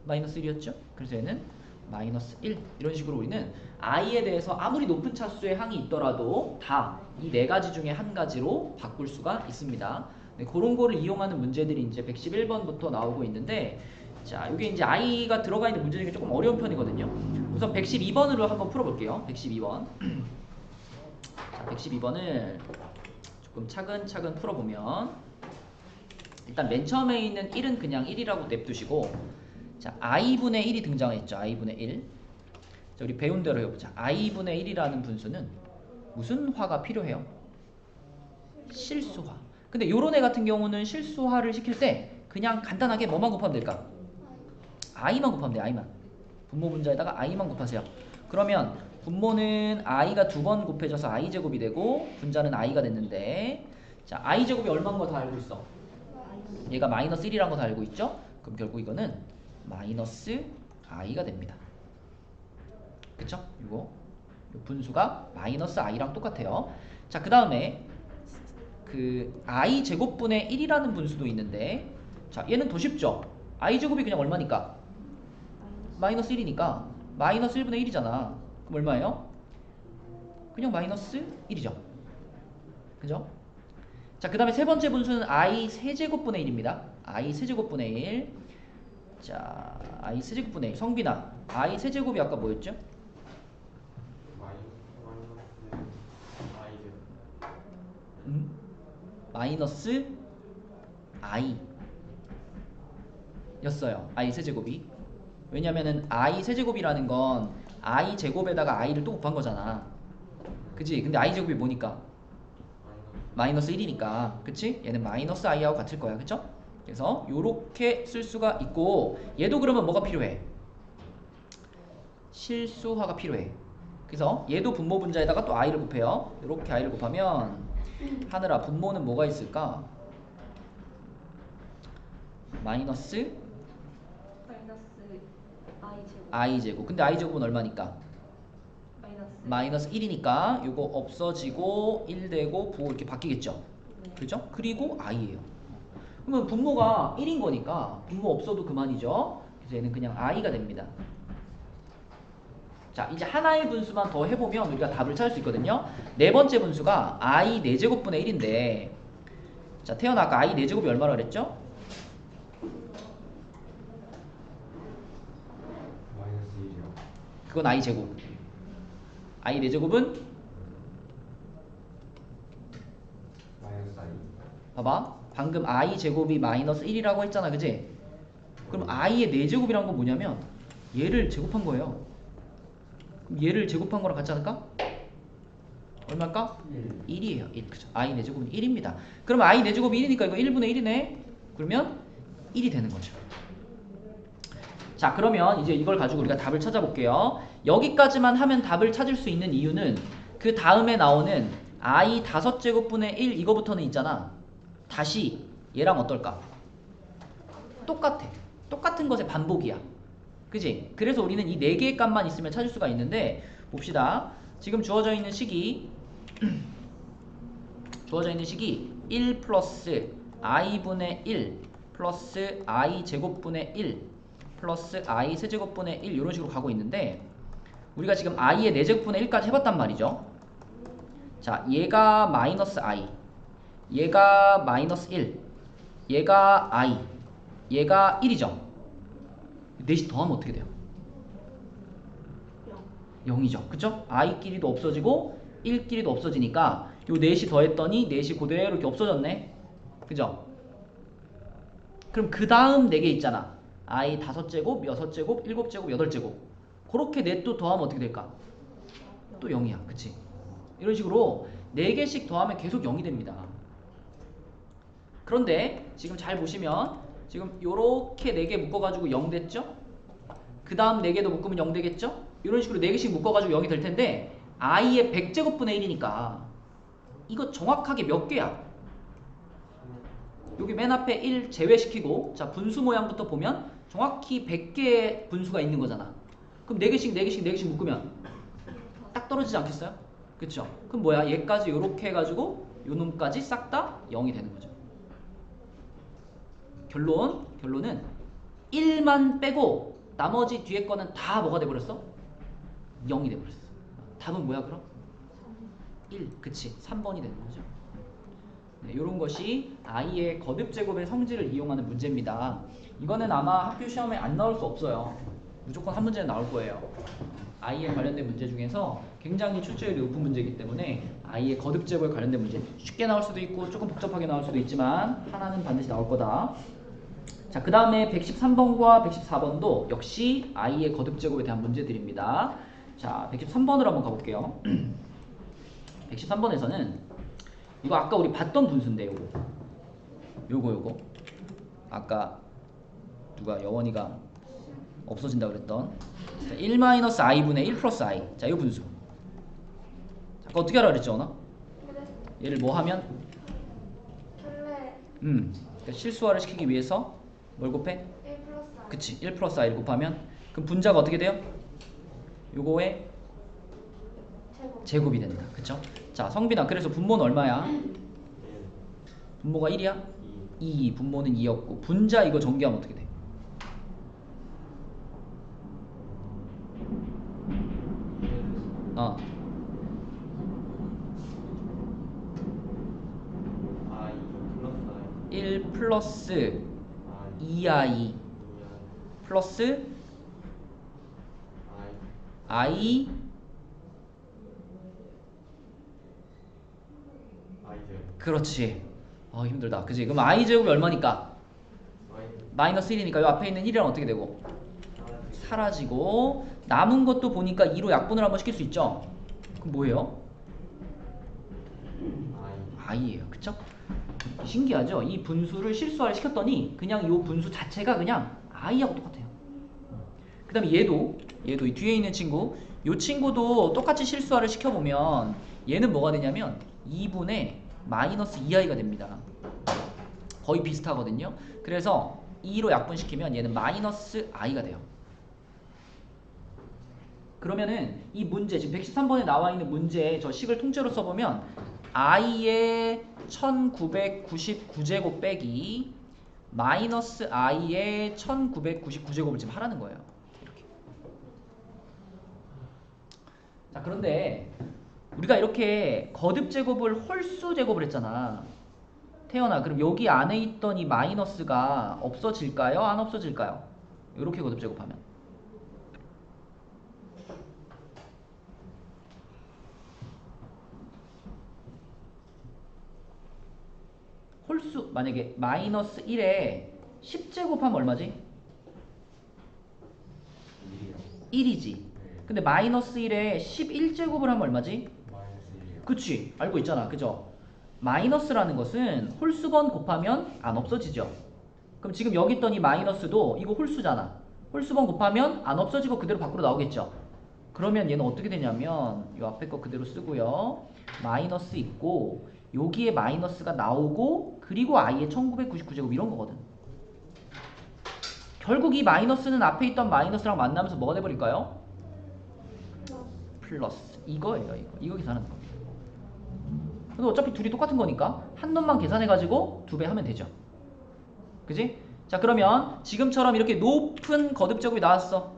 마이너스 1이었죠? 그래서 얘는 마이너스 1 이런 식으로 우리는 i에 대해서 아무리 높은 차수의 항이 있더라도 다 이 4가지 중에 한 가지로 바꿀 수가 있습니다. 네, 그런 거를 이용하는 문제들이 이제 111번부터 나오고 있는데 자, 이게 이제 i가 들어가 있는 문제 중에 조금 어려운 편이거든요. 우선 112번으로 한번 풀어볼게요. 112번. 자, 112번을 조금 차근차근 풀어보면 일단 맨 처음에 있는 1은 그냥 1이라고 냅두시고 자, i분의 1이 등장했죠. i분의 1. 자, 우리 배운 대로 해보자. i분의 1이라는 분수는 무슨 화가 필요해요? 실수화. 근데 요런 애 같은 경우는 실수화를 시킬 때 그냥 간단하게 뭐만 곱하면 될까? i만 곱하면 돼. i만. 분모 분자에다가 i만 곱하세요. 그러면 분모는 i가 2번 곱해져서 i제곱이 되고 분자는 i가 됐는데 자, i제곱이 얼마인 거 다 알고 있어? 얘가 마이너스 1이라는 거 다 알고 있죠? 그럼 결국 이거는 마이너스 i가 됩니다. 그쵸? 이거 분수가 마이너스 i랑 똑같아요. 자, 그 다음에 그 i 제곱분의 1이라는 분수도 있는데 자, 얘는 더 쉽죠? i 제곱이 그냥 얼마니까? 마이너스 1이니까 마이너스 1분의 1이잖아. 그럼 얼마예요? 그냥 마이너스 1이죠. 그죠? 자, 그 다음에 세 번째 분수는 i 세제곱분의 1입니다. i 세제곱분의 1. 자, i 세제곱분의 1. 성빈아, i 세제곱이 아까 뭐였죠? 마이너스 i 였어요. i 세제곱이. 왜냐면은 i 세제곱이라는 건 i 제곱에다가 i를 또 곱한 거잖아. 그치? 근데 i 제곱이 뭐니까? 마이너스 1이니까. 그치? 얘는 마이너스 i하고 같을 거야. 그쵸? 그래서 요렇게 쓸 수가 있고 얘도 그러면 뭐가 필요해? 실수화가 필요해. 그래서 얘도 분모 분자에다가 또 i를 곱해요. 요렇게 i를 곱하면 하늘아 분모는 뭐가 있을까? 마이너스 i제곱. 근데 i제곱은 얼마니까? 마이너스 1이니까 요거 없어지고 1 되고 부호 이렇게 바뀌겠죠. 그죠? 그리고 i예요. 그러면 분모가 1인 거니까 분모 없어도 그만이죠. 그래서 얘는 그냥 i가 됩니다. 자, 이제 하나의 분수만 더 해보면 우리가 답을 찾을 수 있거든요. 네 번째 분수가 i 4제곱분의 1인데, 자, 태연아 아까 i 4제곱이 얼마라 그랬죠? 마이너스 1이요. 그건 i 제곱. i 4제곱은 마이너스 2. 봐봐. 방금 i 제곱이 마이너스 1이라고 했잖아. 그지? 그럼 i의 4제곱이란 건 뭐냐면 얘를 제곱한 거예요. 그럼 얘를 제곱한 거랑 같지 않을까? 얼마일까? 1이에요. 1. 그죠? i 4제곱은 1입니다. 그럼 i 4제곱이 1이니까 이거 1분의 1이네. 그러면 1이 되는 거죠. 자, 그러면 이제 이걸 가지고 우리가 답을 찾아볼게요. 여기까지만 하면 답을 찾을 수 있는 이유는 그 다음에 나오는 i 5제곱분의 1 이거부터는 있잖아. 다시 얘랑 어떨까? 똑같아. 똑같은 것의 반복이야. 그지? 그래서 우리는 이 4개의 값만 있으면 찾을 수가 있는데, 봅시다. 지금 주어져 있는 식이 1 플러스 i분의 1 플러스 i 제곱분의 1 플러스 i 세제곱분의 1 이런 식으로 가고 있는데, 우리가 지금 i의 4제곱분의 1까지 해봤단 말이죠. 자, 얘가 마이너스 i, 얘가 마이너스 1, 얘가 i, 얘가 1이죠. 넷이 더하면 어떻게 돼요? 0이죠. 그쵸? i끼리도 없어지고 1끼리도 없어지니까 요 넷이 더했더니 넷이 그대로 이렇게 없어졌네. 그죠? 그럼 그 다음 4개 있잖아. i 5제곱, 6제곱, 7제곱, 8제곱. 그렇게 넷도 더하면 어떻게 될까? 또 0이야. 그치? 이런 식으로 4개씩 더하면 계속 0이 됩니다. 그런데 지금 잘 보시면 지금 요렇게 4개 묶어가지고 0 됐죠? 그 다음 4개도 묶으면 0 되겠죠? 이런 식으로 4개씩 묶어가지고 0이 될 텐데, i의 100제곱분의 1이니까 이거 정확하게 몇 개야? 여기 맨 앞에 1 제외시키고, 자, 분수 모양부터 보면 정확히 100개의 분수가 있는 거잖아. 그럼 4개씩 묶으면 딱 떨어지지 않겠어요? 그쵸? 그럼 뭐야? 얘까지 요렇게 해가지고 요 놈까지 싹 다 0이 되는 거죠. 결론은 1만 빼고 나머지 뒤에 거는 다 뭐가 돼버렸어? 0이 돼버렸어. 답은 뭐야 그럼? 1. 그치. 3번이 되는 거죠. 네, 이런 것이 i의 거듭제곱의 성질을 이용하는 문제입니다. 이거는 아마 학교 시험에 안 나올 수 없어요. 무조건 한 문제는 나올 거예요. i에 관련된 문제 중에서 굉장히 출제율이 높은 문제이기 때문에 i의 거듭제곱에 관련된 문제 쉽게 나올 수도 있고 조금 복잡하게 나올 수도 있지만 하나는 반드시 나올 거다. 자, 그 다음에 113번과 114번도 역시 i의 거듭제곱에 대한 문제들입니다. 자, 113번으로 한번 가볼게요. 113번에서는 이거 아까 우리 봤던 분수인데 요거 아까 누가 여원이가 없어진다 그랬던 1-i분의 1 플러스 i. 자, 이 분수. 아까 어떻게 하라 그랬죠, 언어? 얘를 뭐 하면? 그러니까 실수화를 시키기 위해서 뭘 곱해? 1 플러스 i. 그치, 1 플러스 i를 곱하면 그럼 분자가 어떻게 돼요? 요거의 제곱이 된다. 그쵸? 자, 성빈아, 그래서 분모는 얼마야? 분모가 1이야? 2. 분모는 2였고 분자 이거 전개하면 어떻게 돼? i 플러스 1 플러스 i 2i 플러스 i 제곱. 그렇지. 힘들다. 그치? 그럼 i 제곱이 얼마니까? 마이너스 1이니까 이 앞에 있는 1이랑 어떻게 되고? 사라지고 남은 것도 보니까 2로 약분을 한번 시킬 수 있죠? 그럼 뭐예요? i예요. 그쵸? 신기하죠? 이 분수를 실수화를 시켰더니 그냥 이 분수 자체가 그냥 i하고 똑같아요. 그 다음에 얘도 이 뒤에 있는 친구, 이 친구도 똑같이 실수화를 시켜보면 얘는 뭐가 되냐면 2분의 마이너스 2i가 됩니다. 거의 비슷하거든요. 그래서 2로 약분시키면 얘는 마이너스 i가 돼요. 그러면은 이 문제 지금 113번에 나와 있는 문제에 저 식을 통째로 써보면 i의 1999제곱 빼기 마이너스 i의 1999제곱을 지금 하라는 거예요. 이렇게. 자, 그런데 우리가 이렇게 거듭 제곱을 홀수 제곱을 했잖아. 태연아, 그럼 여기 안에 있던 이 마이너스가 없어질까요? 안 없어질까요? 이렇게 거듭 제곱하면. 홀수 만약에 마이너스 1에 10제곱하면 얼마지? 1이지. 근데 마이너스 1에 11제곱을 하면 얼마지? 마이너스 1이요. 그치, 알고 있잖아, 그죠? 마이너스라는 것은 홀수번 곱하면 안 없어지죠. 그럼 지금 여기 있던 이 마이너스도 이거 홀수잖아. 홀수번 곱하면 안 없어지고 그대로 밖으로 나오겠죠. 그러면 얘는 어떻게 되냐면 이 앞에 거 그대로 쓰고요. 마이너스 있고 여기에 마이너스가 나오고 그리고 i의 1999제곱 이런 거거든. 결국 이 마이너스는 앞에 있던 마이너스랑 만나면서 뭐가 돼버릴까요? 플러스. 이거예요, 이거 계산하는 겁니다. 근데 어차피 둘이 똑같은 거니까 한 놈만 계산해가지고 2배 하면 되죠. 그지? 자, 그러면 지금처럼 이렇게 높은 거듭 제곱이 나왔어.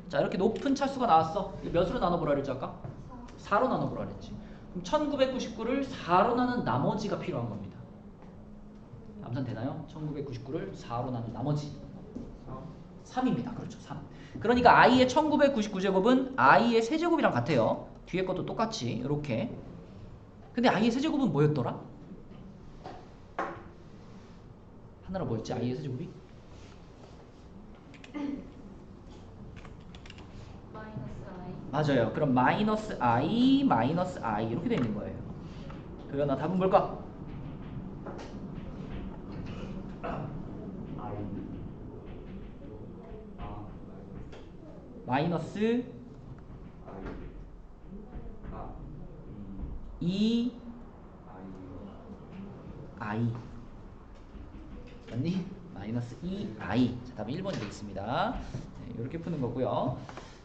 자, 이렇게 높은 차수가 나왔어. 이거 몇으로 나눠보라 그랬지 아까? 4로 나눠보라 그랬지. 그럼 1999를 4로 나눈 나머지가 필요한 겁니다. 암산되나요? 1999를 4로 나눈 나머지 3입니다. 그렇죠, 3. 그러니까 i의 1999제곱은 i의 세제곱이랑 같아요. 뒤에 것도 똑같이 이렇게. 근데 i의 세제곱은 뭐였더라? 하나로 뭐였지? i의 세제곱이? 맞아요. 그럼 마이너스 i 마이너스 i 이렇게 돼 있는 거예요. 도연아, 답은 뭘까? I. 마이너스 I. 2 I. i 맞니? 마이너스 2i. 자, 답은 1번이 되겠습니다. 네, 이렇게 푸는 거고요.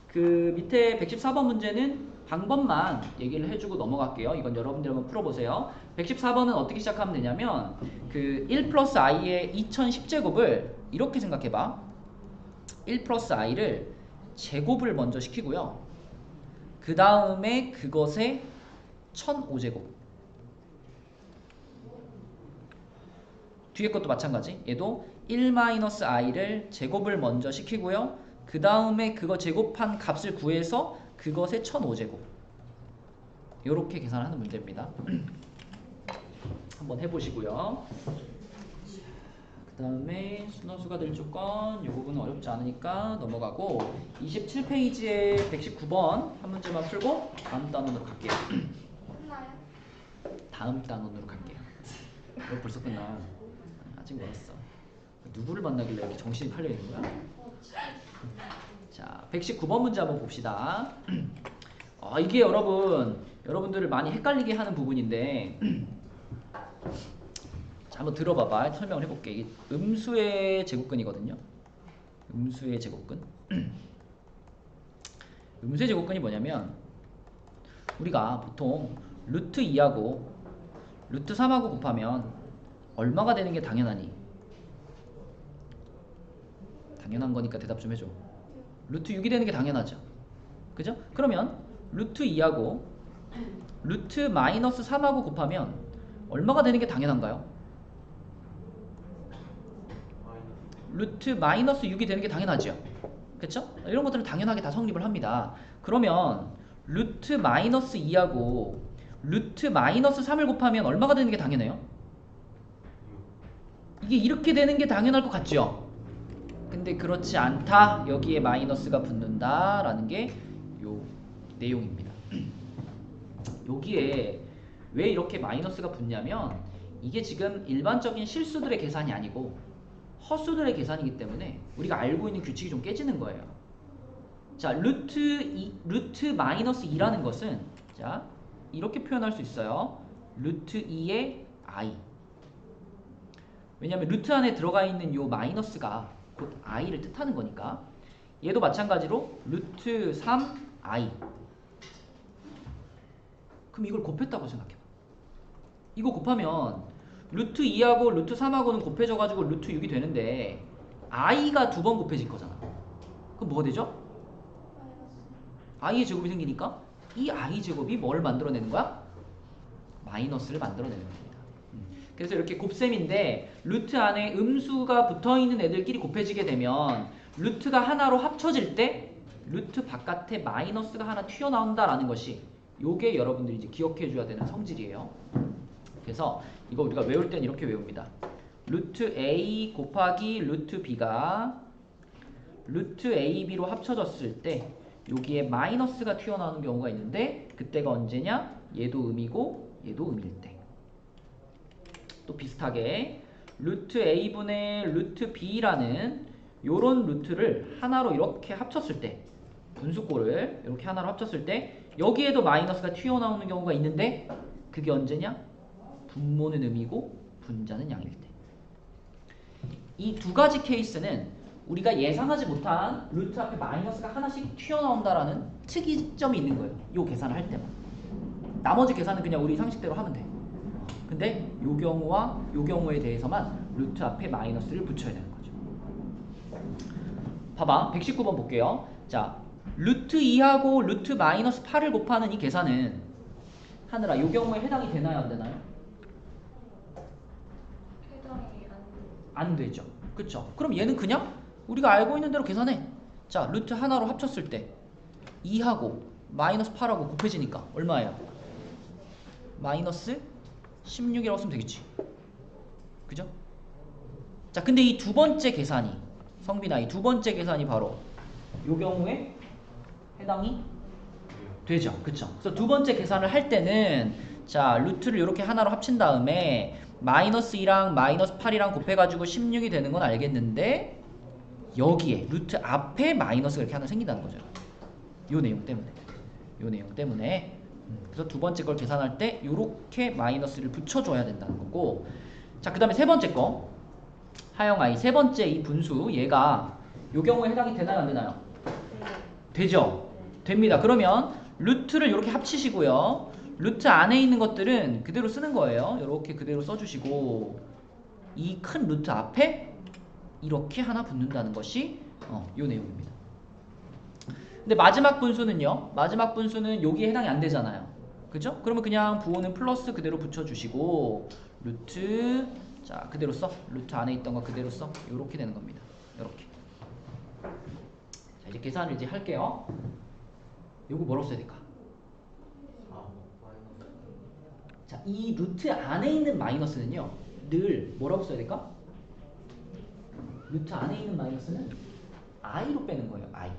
그 밑에 114번 문제는 방법만 얘기를 해주고 넘어갈게요. 이건 여러분들 한번 풀어보세요. 114번은 어떻게 시작하면 되냐면 그 1 플러스 i의 2010제곱을 이렇게 생각해봐. 1 플러스 i를 제곱을 먼저 시키고요. 그 다음에 그것의 1005제곱. 뒤에 것도 마찬가지. 얘도 1-i를 제곱을 먼저 시키고요. 그 다음에 그거 제곱한 값을 구해서 그것의 1005제곱. 이렇게 계산하는 문제입니다. 한번 해보시고요. 그 다음에 순환수가 될 조건 이 부분은 어렵지 않으니까 넘어가고 27페이지에 119번 한 문제만 풀고 다음 단원으로 갈게요. 끝나요? 다음 단원으로 갈게요. 벌써 끝나. 아직 멀었어. 누구를 만나길래 이렇게 정신이 팔려 있는 거야? 자, 119번 문제 한번 봅시다. 이게 여러분들을 많이 헷갈리게 하는 부분인데 자, 한번 들어봐봐. 설명을 해볼게. 이게 음수의 제곱근이거든요. 음수의 제곱근. 음수의 제곱근이 뭐냐면 우리가 보통 루트 2하고 루트 3하고 곱하면 얼마가 되는 게 당연하니? 당연한 거니까 대답 좀 해줘. 루트 6이 되는 게 당연하죠. 그죠? 그러면 루트 2하고 루트 마이너스 3하고 곱하면 얼마가 되는 게 당연한가요? 루트 마이너스 6이 되는 게 당연하죠. 그쵸? 이런 것들은 당연하게 다 성립을 합니다. 그러면 루트 마이너스 2하고 루트 마이너스 3을 곱하면 얼마가 되는 게 당연해요? 이게 이렇게 되는 게 당연할 것 같죠? 근데 그렇지 않다. 여기에 마이너스가 붙는다 라는 게 요 내용입니다. 여기에 왜 이렇게 마이너스가 붙냐면 이게 지금 일반적인 실수들의 계산이 아니고 허수들의 계산이기 때문에 우리가 알고 있는 규칙이 좀 깨지는 거예요. 자, 루트 마이너스 2라는 것은 자 이렇게 표현할 수 있어요. 루트 2의 i. 왜냐하면 루트 안에 들어가 있는 요 마이너스가 곧 i를 뜻하는 거니까. 얘도 마찬가지로 루트 3 i. 그럼 이걸 곱했다고 생각해봐. 이거 곱하면 루트 2하고 루트 3하고는 곱해져가지고 루트 6이 되는데 i가 두 번 곱해질 거잖아. 그럼 뭐가 되죠? i의 제곱이 생기니까 이 i 제곱이 뭘 만들어내는 거야? 마이너스를 만들어내는 겁니다. 그래서 이렇게 곱셈인데 루트 안에 음수가 붙어있는 애들끼리 곱해지게 되면 루트가 하나로 합쳐질 때 루트 바깥에 마이너스가 하나 튀어나온다라는 것이 요게 여러분들이 이제 기억해 줘야 되는 성질이에요. 그래서 이거 우리가 외울 땐 이렇게 외웁니다. 루트 a 곱하기 루트 b가 루트 ab로 합쳐졌을 때 여기에 마이너스가 튀어나오는 경우가 있는데 그때가 언제냐? 얘도 음이고 얘도 음일 때. 또 비슷하게 루트 a분의 루트 b라는 요런 루트를 하나로 이렇게 합쳤을 때 분수꼴을 이렇게 하나로 합쳤을 때 여기에도 마이너스가 튀어나오는 경우가 있는데 그게 언제냐? 분모는 음이고 분자는 양일 때. 이 두 가지 케이스는 우리가 예상하지 못한 루트 앞에 마이너스가 하나씩 튀어나온다라는 특이점이 있는 거예요. 요 계산을 할 때만. 나머지 계산은 그냥 우리 상식대로 하면 돼. 근데 요 경우와 요 경우에 대해서만 루트 앞에 마이너스를 붙여야 되는 거죠. 봐봐. 119번 볼게요. 자, 루트 2하고 루트 마이너스 8을 곱하는 이 계산은 하늘아 요 경우에 해당이 되나요? 안 되나요? 해당이 안 되죠. 그쵸? 그럼 얘는 그냥 우리가 알고 있는 대로 계산해. 자, 루트 하나로 합쳤을 때 2하고 마이너스 8하고 곱해지니까 얼마예요? 마이너스 16이라고 쓰면 되겠지. 그죠? 자, 근데 이 두 번째 계산이 성빈아 이 두 번째 계산이 바로 요 경우에 해당이 되죠. 그쵸? 그래서 두 번째 계산을 할 때는 자, 루트를 이렇게 하나로 합친 다음에 마이너스 2랑 마이너스 8이랑 곱해가지고 16이 되는 건 알겠는데 여기에 루트 앞에 마이너스가 이렇게 하나 생긴다는 거죠. 요 내용 때문에. 요 내용 때문에. 그래서 두 번째 걸 계산할 때 요렇게 마이너스를 붙여줘야 된다는 거고. 자, 그 다음에 세 번째 거. 하영아, 이 세 번째 이 분수 얘가 요 경우에 해당이 되나요? 안 되나요? 되죠? 됩니다. 그러면 루트를 이렇게 합치시고요. 루트 안에 있는 것들은 그대로 쓰는 거예요. 이렇게 그대로 써주시고 이 큰 루트 앞에 이렇게 하나 붙는다는 것이 요 내용입니다. 근데 마지막 분수는요. 마지막 분수는 여기에 해당이 안 되잖아요. 그죠? 그러면 그냥 부호는 플러스 그대로 붙여주시고 루트 자 그대로 써. 루트 안에 있던 거 그대로 써. 요렇게 되는 겁니다. 요렇게. 자 이제 계산을 이제 할게요. 요거 뭐라고 써야 될까? 자, 이 루트 안에 있는 마이너스는요. 늘 뭐라고 써야 될까? 루트 안에 있는 마이너스는 i로 빼는 거예요. i.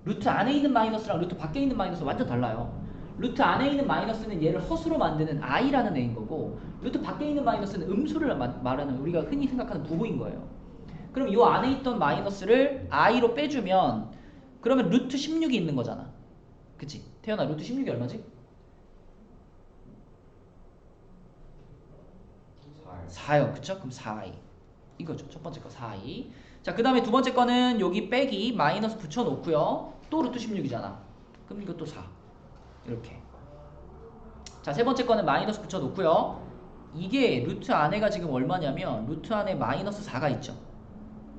루트 안에 있는 마이너스랑 루트 밖에 있는 마이너스 완전 달라요. 루트 안에 있는 마이너스는 얘를 허수로 만드는 i라는 애인 거고 루트 밖에 있는 마이너스는 음수를 말하는 우리가 흔히 생각하는 부호인 거예요. 그럼 이 안에 있던 마이너스를 i로 빼주면 그러면 루트 16이 있는 거잖아. 그치? 태연아 루트 16이 얼마지? 4요. 그쵸? 그럼 4i. 이거죠. 첫 번째 거 4i. 자, 그 다음에 두 번째 거는 여기 빼기 마이너스 붙여놓고요. 또 루트 16이잖아. 그럼 이것도 4. 이렇게. 자, 세 번째 거는 마이너스 붙여놓고요. 이게 루트 안에가 지금 얼마냐면 루트 안에 마이너스 4가 있죠.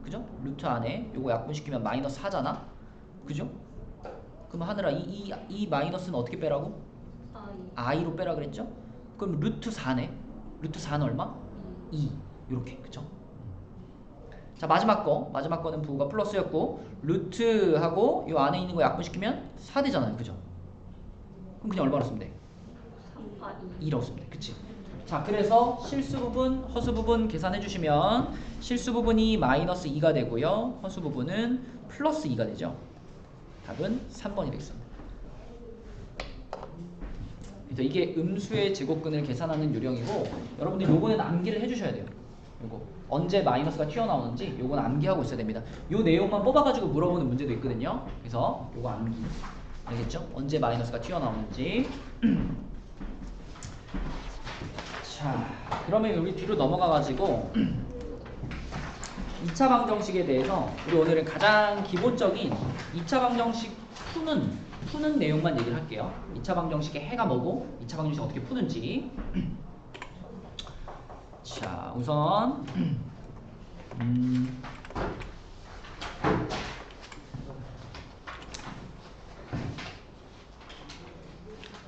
그죠? 루트 안에 요거 약분시키면 마이너스 4잖아. 그죠? 그럼 하늘아 이 마이너스는 어떻게 빼라고? i로 빼라 그랬죠? 그럼 루트 4네. 루트 4는 얼마? 2. 요렇게. 그쵸? 자, 마지막 거는 부호가 플러스였고 루트하고 요 안에 있는 거 약분시키면 4 되잖아요. 그죠? 그럼 그냥 얼마로 쓰면 돼? 2라고 쓰면 돼. 그치? 자, 그래서 실수 부분, 허수 부분 계산해 주시면 실수 부분이 마이너스 2가 되고요. 허수 부분은 플러스 2가 되죠. 답은 3번이 되겠습니다. 그래서 이게 음수의 제곱근을 계산하는 요령이고 여러분들 요거는 암기를 해주셔야 돼요. 요거 언제 마이너스가 튀어나오는지 요거는 암기하고 있어야 됩니다. 요 내용만 뽑아가지고 물어보는 문제도 있거든요. 그래서 요거 암기 알겠죠? 언제 마이너스가 튀어나오는지. 자, 그러면 우리 뒤로 넘어가가지고 2차 방정식에 대해서 우리 오늘은 가장 기본적인 2차 방정식 푸는 푸는 내용만 얘기를 할게요. 2차 방정식의 해가 뭐고 2차 방정식 어떻게 푸는지. 자, 우선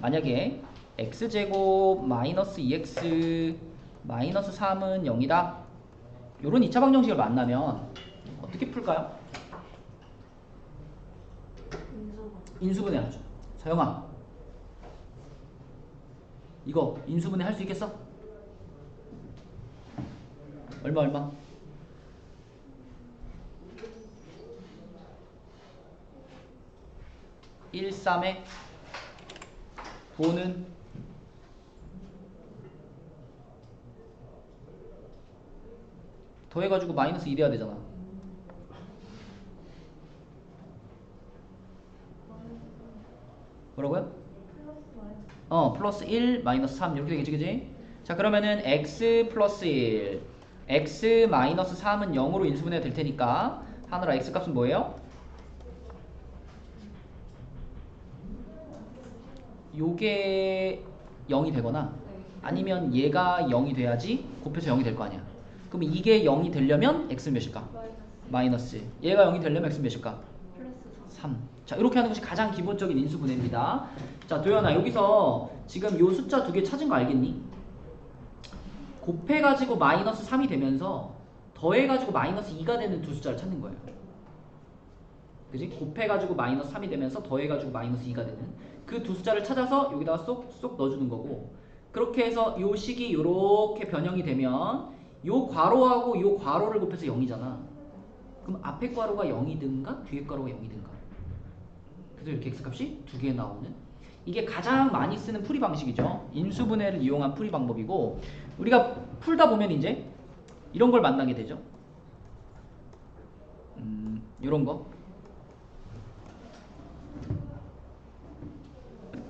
만약에 x제곱 마이너스 2x 마이너스 3은 0이다. 요런 2차 방정식을 만나면 어떻게 풀까요? 인수분해 하죠. 서영아, 이거 인수분해 할 수 있겠어? 얼마? 1, 3에 도는 더해가지고 마이너스 2 돼야 되잖아. 뭐라고요? 플러스 1 마이너스 3 이렇게 되겠지, 그지? 자, 그러면은 x 플러스 1 x 마이너스 3은 0으로 인수분해가 될 테니까 하늘아 x 값은 뭐예요? 요게 0이 되거나 아니면 얘가 0이 돼야지 곱해서 0이 될 거 아니야. 그럼 이게 0이 되려면 x는 몇일까? 마이너스. 얘가 0이 되려면 x는 몇일까? 플러스 3. 자, 이렇게 하는 것이 가장 기본적인 인수분해입니다. 자, 도연아, 여기서 지금 요 숫자 두 개 찾은 거 알겠니? 곱해가지고 마이너스 3이 되면서 더해가지고 마이너스 2가 되는 두 숫자를 찾는 거예요. 그지? 곱해가지고 마이너스 3이 되면서 더해가지고 마이너스 2가 되는 그 두 숫자를 찾아서 여기다가 쏙쏙 넣어주는 거고, 그렇게 해서 요 식이 요렇게 변형이 되면 요 괄호하고 요 괄호를 곱해서 0이잖아. 그럼 앞에 괄호가 0이든가 뒤에 괄호가 0이든가. 그래서 이렇게 x값이 두 개 나오는, 이게 가장 많이 쓰는 풀이 방식이죠. 인수분해를 이용한 풀이 방법이고, 우리가 풀다 보면 이제 이런 걸 만나게 되죠. 이런 거.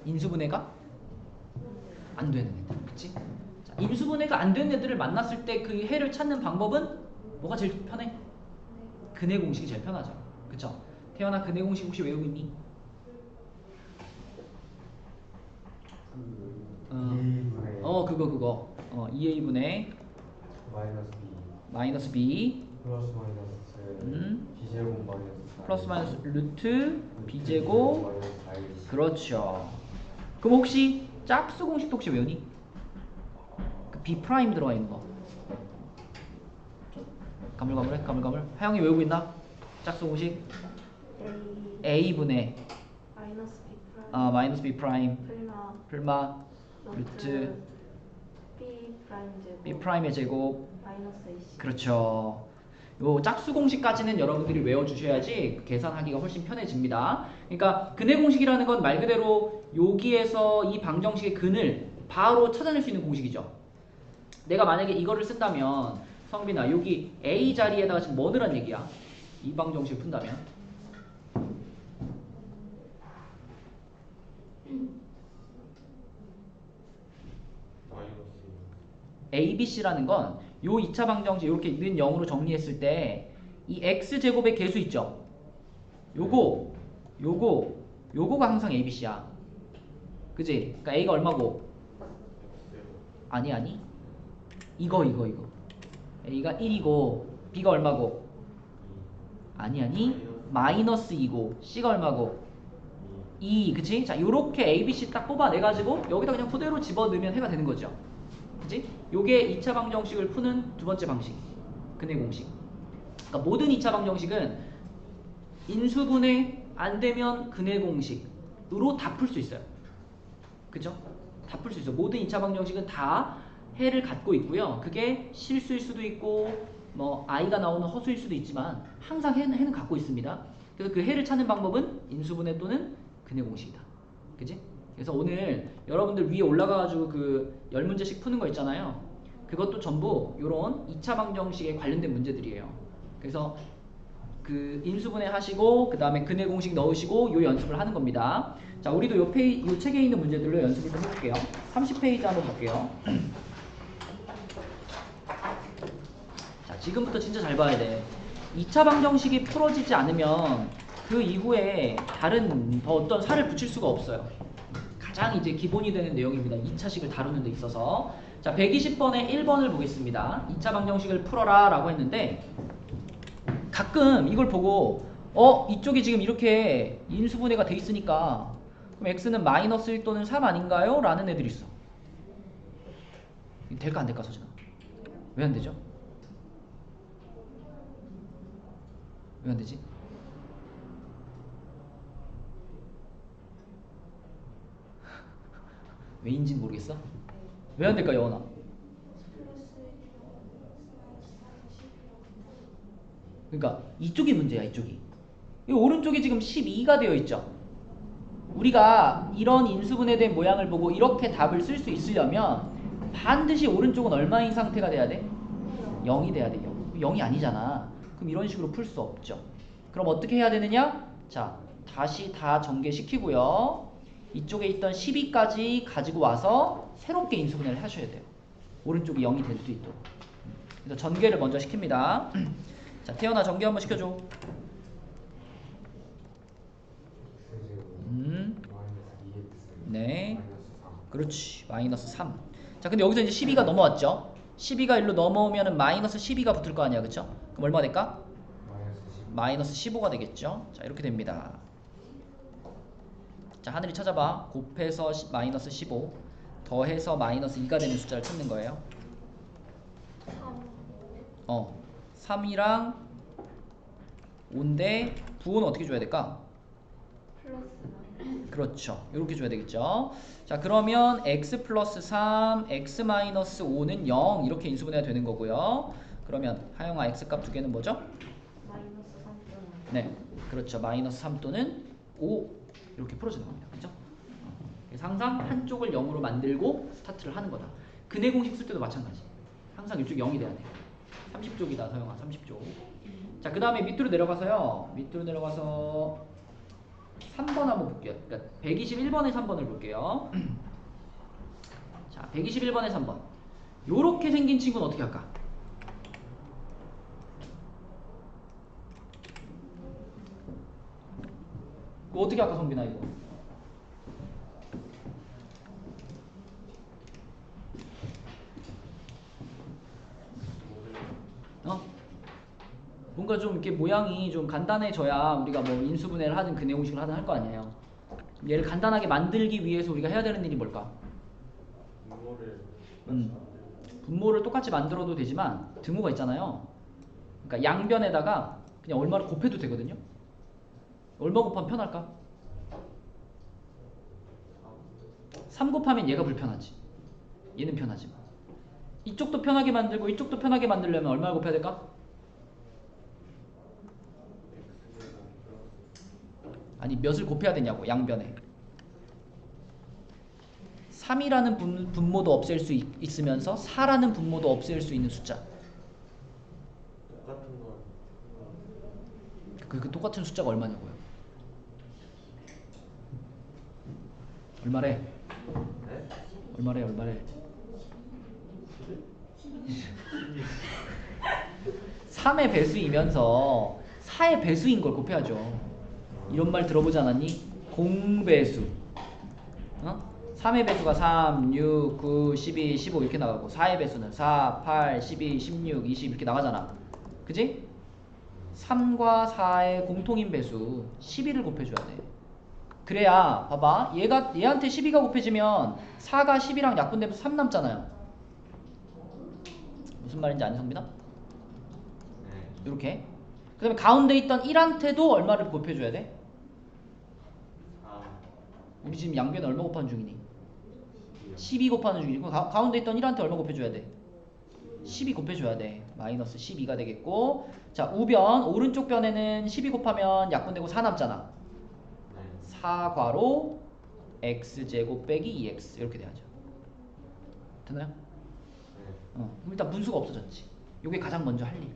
인수분해가 안 되는 애들, 그치? 자, 인수분해가 안 되는 애들을 만났을 때 그 해를 찾는 방법은 뭐가 제일 편해? 근해 공식이 제일 편하죠. 그쵸? 태연아, 근해 공식 혹시 외우고 있니? 그거 2a분의 마이너스 마이너스 b B 플러스 마이너스 B제곱 마이너스 4 플러스 마이너스 루트 b제곱. 마이너스 4AC. 그렇죠. 그럼 혹시 짝수 공식도 혹시 외우니? 그 b 프라임 들어가 있는 거. 가물가물해. 하영이 외우고 있나? 짝수 공식 a분의 마이너스 B 프라임 마이너스 b 프라임 플마 루트 B 프라임 제곱 b 프라임의 제곱. 마이너스 AC. 그렇죠. 요 짝수 공식까지는 여러분들이 외워주셔야지 계산하기가 훨씬 편해집니다. 그러니까 근해 공식이라는 건 말 그대로 여기에서 이 방정식의 근을 바로 찾아낼 수 있는 공식이죠. 내가 만약에 이거를 쓴다면 성빈아, 여기 A 자리에다가 지금 뭐 넣으란 얘기야? 이 방정식을 푼다면 ABC라는 건 요 2차 방정식 이렇게 는 0으로 정리했을 때 이 x제곱의 개수 있죠? 요거가 항상 ABC야. 그지? 그러니까 A가 얼마고? 아니 이거 A가 1이고 B가 얼마고? 아니 마이너스 2고 C가 얼마고? 2. 그치? 자, 요렇게 ABC 딱 뽑아내가지고 여기다 그냥 그대로 집어넣으면 해가 되는 거죠. 그치? 요게 2차 방정식을 푸는 두 번째 방식, 근해 공식. 그러니까 모든 2차 방정식은 인수분해 안 되면 근해 공식으로 다 풀 수 있어요. 그죠? 다 풀 수 있어요. 모든 2차 방정식은 다 해를 갖고 있고요. 그게 실수일 수도 있고 뭐 i가 나오는 허수일 수도 있지만 항상 해는 갖고 있습니다. 그래서 그 해를 찾는 방법은 인수분해 또는 근해 공식이다. 그지? 그래서 오늘 여러분들 위에 올라가가지고 그 10문제씩 푸는 거 있잖아요. 그것도 전부 요런 2차 방정식에 관련된 문제들이에요. 그래서 그 인수분해 하시고 그 다음에 근해 공식 넣으시고 요 연습을 하는 겁니다. 자, 우리도 요 책에 있는 문제들로 연습을 좀 해볼게요. 30페이지 한번 볼게요. 자, 지금부터 진짜 잘 봐야 돼. 2차 방정식이 풀어지지 않으면 그 이후에 다른 더 어떤 살을 붙일 수가 없어요. 가장 이제 기본이 되는 내용입니다. 2차식을 다루는 데 있어서. 자, 120번에 1번을 보겠습니다. 2차 방정식을 풀어라 라고 했는데 가끔 이걸 보고 이쪽이 지금 이렇게 인수분해가 돼 있으니까 그럼 x는 마이너스 1 또는 3 아닌가요? 라는 애들이 있어. 될까 안 될까 서진아? 왜 안 되죠? 왜 안 되지? 왜인지는 모르겠어? 왜 안 될까 여원아? 그러니까 이쪽이 문제야. 이쪽이. 이 오른쪽이 지금 12가 되어 있죠. 우리가 이런 인수분해된 모양을 보고 이렇게 답을 쓸 수 있으려면 반드시 오른쪽은 얼마인 상태가 돼야 돼? 0이 돼야 돼요. 0이 아니잖아. 그럼 이런 식으로 풀 수 없죠. 그럼 어떻게 해야 되느냐? 자, 다시 다 전개시키고요. 이쪽에 있던 12까지 가지고 와서 새롭게 인수분해를 하셔야 돼요. 오른쪽이 0이 될 수 있도록. 그래서 전개를 먼저 시킵니다. 자, 태연아 전개 한번 시켜줘. 네. 그렇지. 마이너스 3. 자, 근데 여기서 이제 12가 넘어왔죠? 12가 일로 넘어오면은 마이너스 12가 붙을 거 아니야. 그쵸? 그럼 얼마 될까? 마이너스 15가 되겠죠? 자, 이렇게 됩니다. 자, 하늘이 찾아봐. 곱해서 마이너스 15 더해서 마이너스 2가 되는 숫자를 찾는 거예요. 3이랑 5인데 부호는 어떻게 줘야 될까? 그렇죠. 이렇게 줘야 되겠죠. 자, 그러면 x 플러스 3, x 마이너스 5는 0 이렇게 인수분해가 되는 거고요. 그러면 하영아 x 값 두 개는 뭐죠? 마이너스 3 또는 네, 그렇죠. 마이너스 3 또는 5 이렇게 풀어주는 겁니다. 그죠? 그래서 항상 한쪽을 0으로 만들고 스타트를 하는 거다. 근해 공식 쓸 때도 마찬가지. 항상 이쪽 0이 돼야 돼. 30쪽이다, 서영아. 30쪽. 자, 그 다음에 밑으로 내려가서요. 밑으로 내려가서 3번 한번 볼게요. 그러니까 121번에 3번을 볼게요. 자, 121번에 3번. 요렇게 생긴 친구는 어떻게 할까? 이거 어떻게 할까, 성빈아, 이거? 뭔가 좀 이렇게 모양이 좀 간단해져야 우리가 뭐 인수분해를 하든 근해공식을 하든 할 거 아니에요. 얘를 간단하게 만들기 위해서 우리가 해야 되는 일이 뭘까? 분모를 똑같이 만들어도 되지만 등호가 있잖아요. 그러니까 양변에다가 그냥 얼마를 곱해도 되거든요. 얼마 곱하면 편할까? 3 곱하면 얘가 불편하지. 얘는 편하지. 이쪽도 편하게 만들고 이쪽도 편하게 만들려면 얼마를 곱해야 될까? 아니, 몇을 곱해야 되냐고. 양변에 3이라는 분모도 없앨 수 있으면서 4라는 분모도 없앨 수 있는 숫자. 똑같은 거. 그 똑같은 숫자가 얼마냐고요? 얼마래? 네? 얼마래? 3의 배수이면서 4의 배수인 걸 곱해야죠. 이런 말 들어보지 않았니? 공배수. 3의 배수가 3, 6, 9, 12, 15 이렇게 나가고 4의 배수는 4, 8, 12, 16, 20 이렇게 나가잖아. 그지? 3과 4의 공통인 배수 12를 곱해줘야 돼. 그래야 봐봐. 얘한테 12가 곱해지면 4가 10이랑 약분되면서 3 남잖아요. 무슨 말인지 아니, 성빈아? 네. 이렇게. 그 다음에 가운데 있던 1한테도 얼마를 곱해줘야 돼? 우리 지금 양변에 얼마 곱하는 중이니? 12 곱하는 중이니. 가운데 있던 1한테 얼마 곱해줘야 돼? 12 곱해줘야 돼. 마이너스 12가 되겠고, 자, 우변 오른쪽 변에는 12 곱하면 약분되고 4 남잖아. 4괄호 x제곱 빼기 2x 이렇게 돼야죠. 됐나요? 그럼 일단 분수가 없어졌지. 이게 가장 먼저 할 일.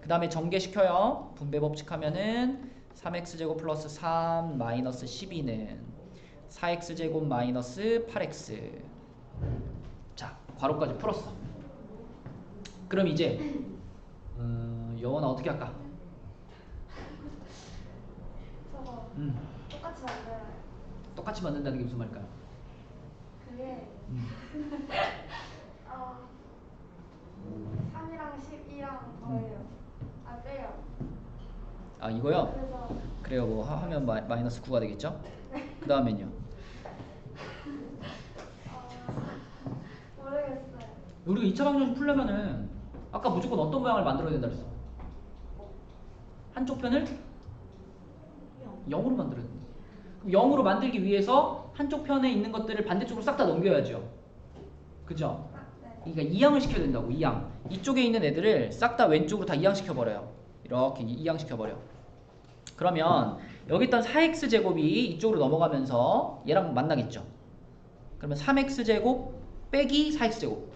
그 다음에 전개시켜요. 분배 법칙 하면은 3x제곱 플러스 3 마이너스 12는 4x제곱 마이너스 8x. 자, 괄호까지 풀었어. 그럼 이제 여원아 어떻게 할까? 똑같이 만들어요. 똑같이 만든다는 게 무슨 말일까요? 그게 어, 3이랑 12랑 더해요. 아 빼요. 아 이거요? 그래서 그래요. 뭐 하면 마이너스 9가 되겠죠? 그 다음엔요. 모르겠어요. 우리가 2차 방정식 풀려면은 아까 무조건 어떤 모양을 만들어야 된다 그랬어? 한쪽 편을 0으로 만들어야 된다. 그럼 0으로 만들기 위해서 한쪽 편에 있는 것들을 반대쪽으로 싹 다 넘겨야죠. 그죠? 네. 그러니까 이항을 시켜야 된다고. 이항. 이쪽에 있는 애들을 싹 다 왼쪽으로 다 이항시켜버려요. 이렇게 이항시켜버려. 그러면 여기 있던 4x제곱이 이쪽으로 넘어가면서 얘랑 만나겠죠. 그러면 3x제곱 빼기 4x제곱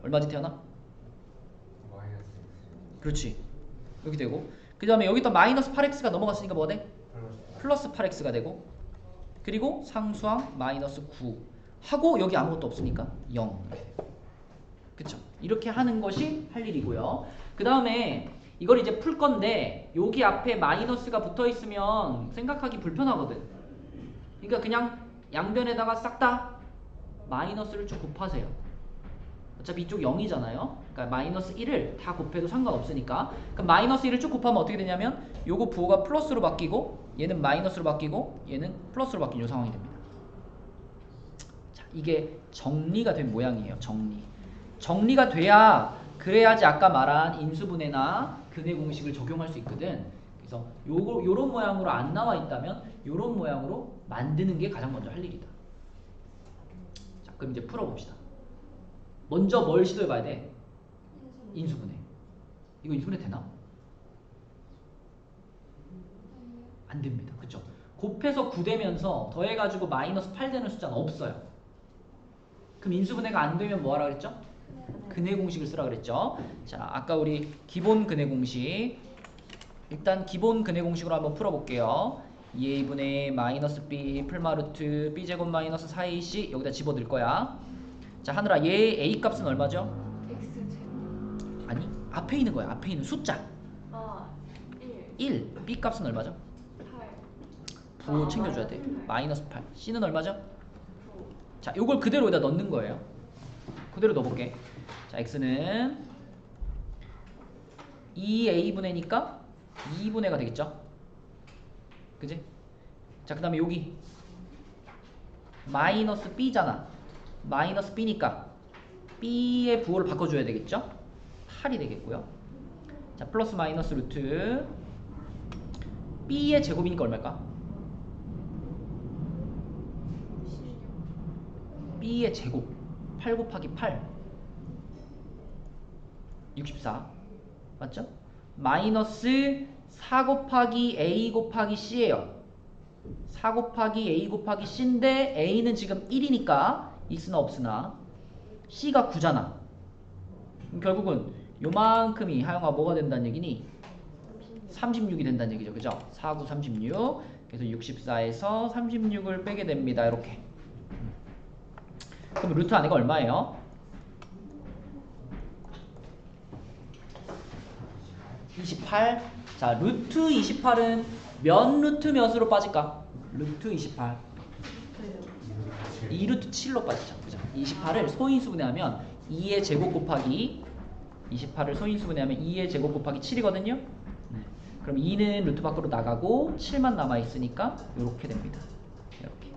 얼마지 태어나? 마이너스 그렇지. 이렇게 되고 그 다음에 여기 있던 마이너스 8x가 넘어갔으니까 뭐가 돼? 플러스 플러스 8x가 되고 그리고 상수항 마이너스 9 하고 여기 아무것도 없으니까 0 이렇게 돼요. 그쵸? 이렇게 하는 것이 할 일이고요. 그 다음에 이걸 이제 풀 건데 여기 앞에 마이너스가 붙어 있으면 생각하기 불편하거든. 그러니까 그냥 양변에다가 싹 다 마이너스를 쭉 곱하세요. 어차피 이쪽 0이잖아요. 그러니까 마이너스 1을 다 곱해도 상관없으니까. 그럼 마이너스 1을 쭉 곱하면 어떻게 되냐면 요거 부호가 플러스로 바뀌고 얘는 마이너스로 바뀌고 얘는 플러스로 바뀌는 요 상황이 됩니다. 자, 이게 정리가 된 모양이에요. 정리가 돼야 그래야지 아까 말한 인수분해나 근해 공식을 적용할 수 있거든. 그래서 요런 모양으로 안 나와 있다면 요런 모양으로 만드는 게 가장 먼저 할 일이다. 자, 그럼 이제 풀어봅시다. 먼저 뭘 시도해봐야 돼? 인수분해. 이거 인수분해 되나? 안 됩니다. 그쵸? 곱해서 9 되면서 더해가지고 마이너스 8 되는 숫자는 없어요. 그럼 인수분해가 안 되면 뭐 하라 그랬죠? 근해 공식을 쓰라 그랬죠. 자, 아까 우리 기본 근해 공식 일단 기본 근해 공식으로 한번 풀어볼게요. 2a분의 마이너스 b 풀마루트 b제곱 마이너스 4ac 여기다 집어넣을 거야. 자, 하늘아 얘 a 값은 얼마죠? X제곱. 아니 앞에 있는 거야. 앞에 있는 숫자 1. 1 b 값은 얼마죠? 8. 부호 챙겨줘야 돼. 마이너스 8 c는 얼마죠? 9. 자, 요걸 그대로 여기다 넣는 거예요. 그대로 넣어볼게. 자, x는 2a분의니까 2분의가 되겠죠? 그지? 자, 그 다음에 여기 마이너스 b잖아. 마이너스 b니까 b의 부호를 바꿔줘야 되겠죠? 8이 되겠고요. 자, 플러스 마이너스 루트 b의 제곱이니까 얼마일까? b의 제곱 8 곱하기 8 64 맞죠? 마이너스 4 곱하기 a 곱하기 c예요. 4 곱하기 a 곱하기 c인데 a는 지금 1이니까 있으나 없으나 c가 9잖아. 그럼 결국은 요만큼이 하영아 뭐가 된다는 얘기니? 36이 된다는 얘기죠. 그죠? 4, 9, 36 그래서 64에서 36을 빼게 됩니다. 이렇게. 그럼 루트 안에가 얼마예요? 28. 자, 루트 28은 몇 루트 몇으로 빠질까? 루트 28 2루트 7로 빠지죠. 그죠? 28을 소인수분해하면 2의 제곱 곱하기 28을 소인수분해하면 2의 제곱 곱하기 7이거든요. 네. 그럼 2는 루트 밖으로 나가고 7만 남아있으니까 이렇게 됩니다. 이렇게.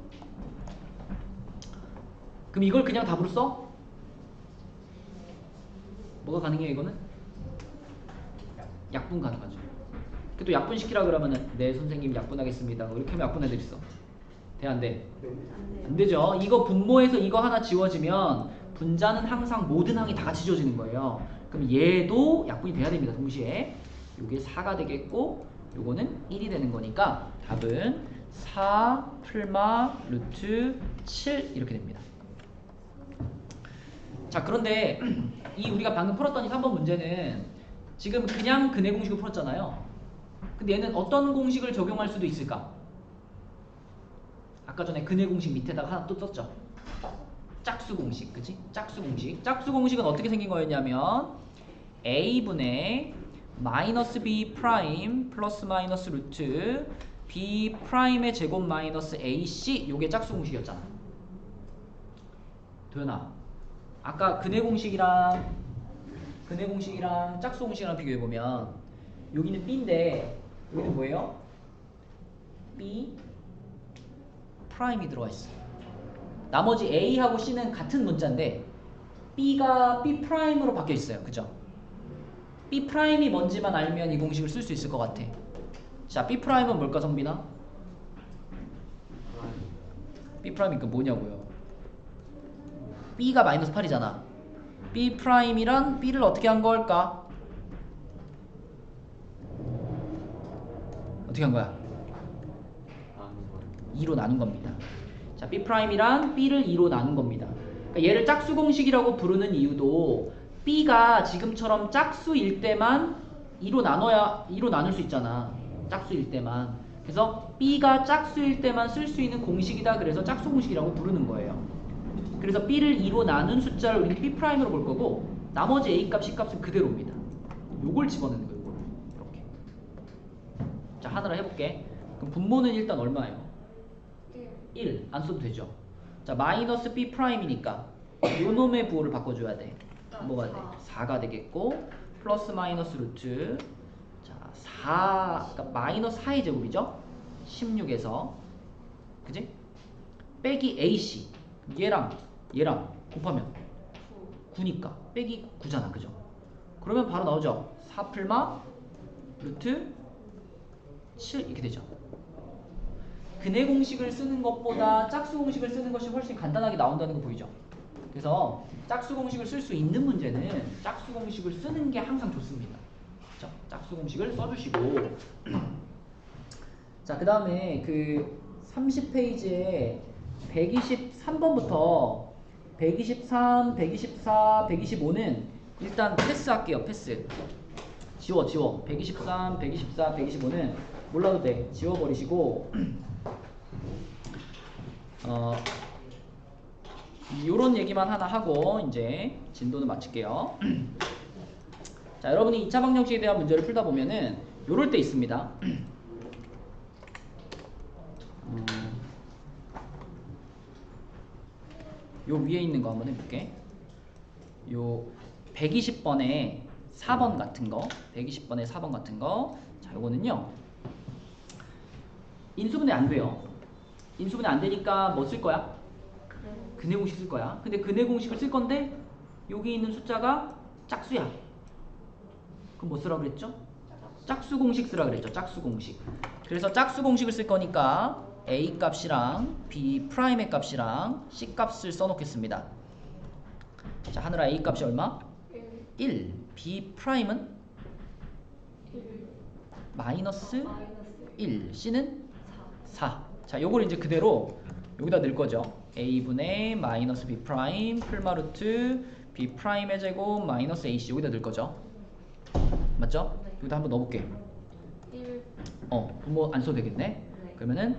그럼 이걸 그냥 답으로 써? 뭐가 가능해요 이거는? 약분 가능하죠. 그래도 약분시키라 그러면은 네 선생님 약분하겠습니다. 이렇게 하면 약분 애들 있어. 돼 안 돼? 안 되죠. 이거 분모에서 이거 하나 지워지면 분자는 항상 모든 항이 다 같이 지워지는 거예요. 그럼 얘도 약분이 돼야 됩니다. 동시에 요게 4가 되겠고 요거는 1이 되는 거니까 답은 4 풀마 루트 7 이렇게 됩니다. 자, 그런데 이 우리가 방금 풀었던 이 3번 문제는 지금 그냥 근해 공식을 풀었잖아요. 근데 얘는 어떤 공식을 적용할 수도 있을까? 아까 전에 근해 공식 밑에다가 하나 또 썼죠. 짝수 공식, 그치? 짝수 공식. 짝수 공식은 어떻게 생긴 거였냐면 a분의 마이너스 b 프라임 플러스 마이너스 루트 B 프라임의 제곱 마이너스 AC 요게 짝수 공식이었잖아. 도현아, 아까 근해 공식이랑 짝수 공식이랑 비교해 보면 여기는 B인데 여기는 뭐예요? B 프라임이 들어가 있어. 나머지 A하고 C는 같은 문자인데 B가 B 프라임으로 바뀌어 있어요. 그죠? B 프라임이 뭔지만 알면 이 공식을 쓸 수 있을 것 같아. 자, B 프라임은 뭘까, 성빈아? B 프라임이 그 뭐냐고요? B가 마이너스 8이잖아. B 프라임이란 B를 어떻게 한 걸까? 어떻게 한 거야? 2로 나눈 겁니다. 자, B 프라임이란 B를 2로 나눈 겁니다. 그러니까 얘를 짝수 공식이라고 부르는 이유도 B가 지금처럼 짝수일 때만 2로 나눌 수 있잖아. 짝수일 때만. 그래서 B가 짝수일 때만 쓸 수 있는 공식이다. 그래서 짝수 공식이라고 부르는 거예요. 그래서 B를 2로 나눈 숫자를 우리는 B 프라임으로 볼 거고 나머지 A 값, C 값은 그대로입니다. 요걸 집어넣는 거예요. 요걸. 이렇게. 자, 하나를 해볼게. 그럼 분모는 일단 얼마예요? 1. 안 써도 되죠. 자, 마이너스 B 프라임이니까 요 놈의 부호를 바꿔줘야 돼. 뭐가 돼? 4가 되겠고 플러스 마이너스 루트. 자, 4, 그러니까 마이너스 4의 제곱이죠? 16에서 그지? 빼기 AC 얘랑 곱하면 9니까 빼기 9잖아. 그죠? 그러면 바로 나오죠. 4 풀마 루트 7 이렇게 되죠. 근해 공식을 쓰는 것보다 짝수 공식을 쓰는 것이 훨씬 간단하게 나온다는 거 보이죠? 그래서 짝수 공식을 쓸 수 있는 문제는 짝수 공식을 쓰는 게 항상 좋습니다. 그렇죠? 짝수 공식을 써주시고 자, 그 다음에 그 30페이지에 123번부터 123, 124, 125는 일단 패스할게요. 패스. 지워. 123, 124, 125는 몰라도 돼. 지워버리시고 요런 얘기만 하나 하고 이제 진도는 마칠게요. 자, 여러분이 2차 방정식에 대한 문제를 풀다 보면은 요럴 때 있습니다. 요 위에 있는 거 한번 해볼게. 요 120번에 4번 같은 거, 120번에 4번 같은 거. 자, 요거는요. 인수분해 안 돼요. 인수분해 안 되니까 뭐 쓸 거야? 근해 공식 쓸 거야. 근데 근해 공식을 쓸 건데 여기 있는 숫자가 짝수야. 그럼 뭐 쓰라 그랬죠? 짝수 공식 쓰라 그랬죠. 짝수 공식. 그래서 짝수 공식을 쓸 거니까 A 값이랑 B 프라임의 값이랑 C 값을 써놓겠습니다. 자, 하늘아 A 값이 얼마? 1. B 프라임은? 마이너스 1. C는? 4. 자, 요걸 이제 그대로 여기다 넣을 거죠. A분의 마이너스 B 프라임 풀마루트 B 프라임의 제곱 마이너스 AC 여기다 넣을 거죠. 맞죠? 네. 여기다 한번 넣어볼게. 1. 분모 안 써도 되겠네. 네. 그러면은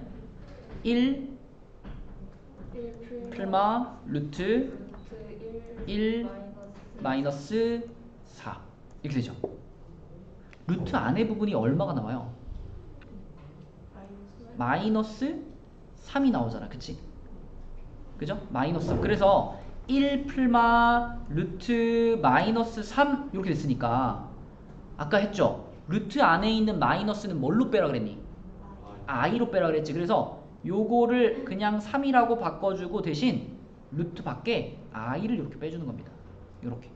1 풀마 루트 1 마이너스 4 이렇게 되죠. 루트 안의 부분이 얼마가 나와요? 마이너스 3이 나오잖아. 그치? 그죠? 마이너스 3. 그래서 1 풀마 루트 마이너스 3 이렇게 됐으니까 아까 했죠? 루트 안에 있는 마이너스는 뭘로 빼라 그랬니? i로 빼라 그랬지. 그래서 요거를 그냥 3이라고 바꿔주고 대신 루트 밖에 i를 이렇게 빼주는 겁니다. 이렇게.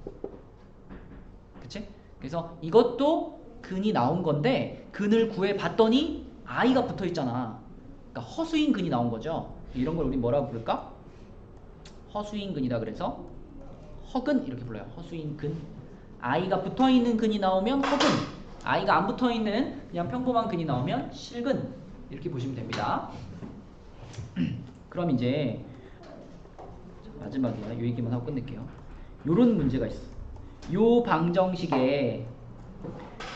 그치? 그래서 이것도 근이 나온 건데 근을 구해봤더니 i가 붙어있잖아. 그러니까 허수인 근이 나온 거죠. 이런 걸 우리 뭐라고 부를까? 허수인 근이다. 그래서 허근 이렇게 불러요. 허수인 근. i가 붙어있는 근이 나오면 허근, i가 안 붙어있는 그냥 평범한 근이 나오면 실근 이렇게 보시면 됩니다. 그럼 이제 마지막이야. 요 얘기만 하고 끝낼게요. 요런 문제가 있어. 요 방정식에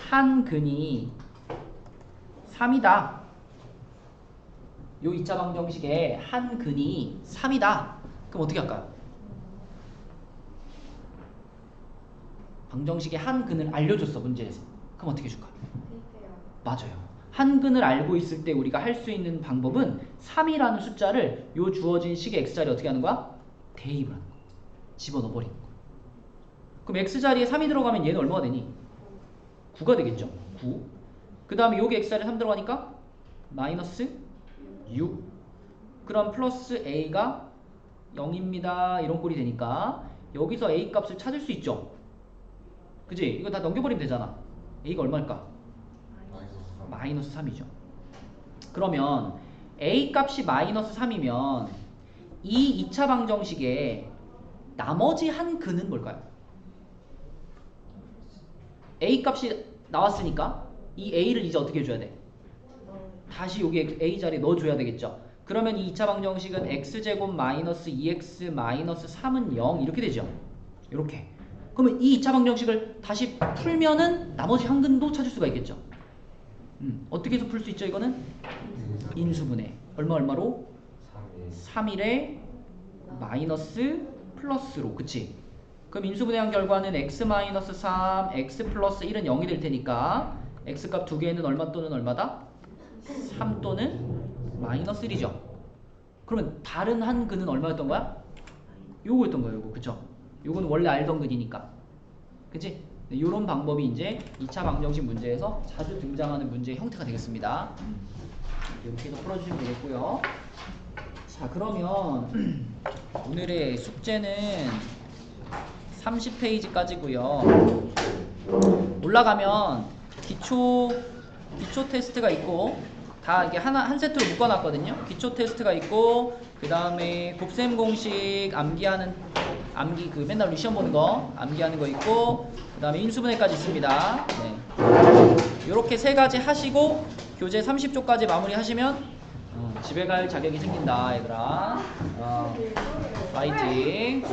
한 근이 3이다. 요 2차 방정식에 한 근이 3이다. 그럼 어떻게 할까요? 방정식의 한 근을 알려줬어. 문제에서. 그럼 어떻게 해줄까? 맞아요. 한근을 알고 있을 때 우리가 할 수 있는 방법은 3이라는 숫자를 요 주어진 식의 x자리에 어떻게 하는 거야? 대입을 하는 거야. 집어넣어 버리는 거야. 그럼 x자리에 3이 들어가면 얘는 얼마가 되니? 9가 되겠죠? 9. 그 다음에 여기 x자리에 3 들어가니까 마이너스 6. 그럼 플러스 a가 0입니다. 이런 꼴이 되니까 여기서 a 값을 찾을 수 있죠? 그지? 이거 다 넘겨버리면 되잖아. a가 얼마일까? 마이너스 3이죠. 그러면 a 값이 마이너스 3이면 이 2차 방정식의 나머지 한 근은 뭘까요? a 값이 나왔으니까 이 a를 이제 어떻게 해줘야 돼? 다시 여기 a 자리에 넣어줘야 되겠죠. 그러면 이 2차 방정식은 x제곱 마이너스 2x 마이너스 3은 0 이렇게 되죠. 이렇게. 그러면 이 2차 방정식을 다시 풀면은 나머지 한 근도 찾을 수가 있겠죠. 어떻게 해서 풀 수 있죠? 이거는 인수분해. 얼마로? 3일에 마이너스 플러스로. 그치? 그럼 인수분해한 결과는 x 마이너스 3, x 플러스 1은 0이 될 테니까 x값 두 개는 얼마 또는 얼마다? 3 또는 마이너스 1이죠. 그러면 다른 한 근은 얼마였던 거야? 요거였던 거예요. 요거. 그쵸? 요거는 원래 알던 근이니까. 그치? 이런 방법이 이제 2차 방정식 문제에서 자주 등장하는 문제의 형태가 되겠습니다. 이렇게 해서 풀어주시면 되겠고요. 자, 그러면 오늘의 숙제는 30페이지까지고요. 올라가면 기초 테스트가 있고 다 이게 한 세트로 묶어놨거든요. 기초 테스트가 있고 그 다음에 곱셈 공식 암기 그 맨날 시험 보는 거 암기하는 거 있고 그 다음에 인수분해까지 있습니다. 네. 요렇게 세 가지 하시고 교재 30조까지 마무리 하시면 집에 갈 자격이 생긴다 얘들아. 파이팅.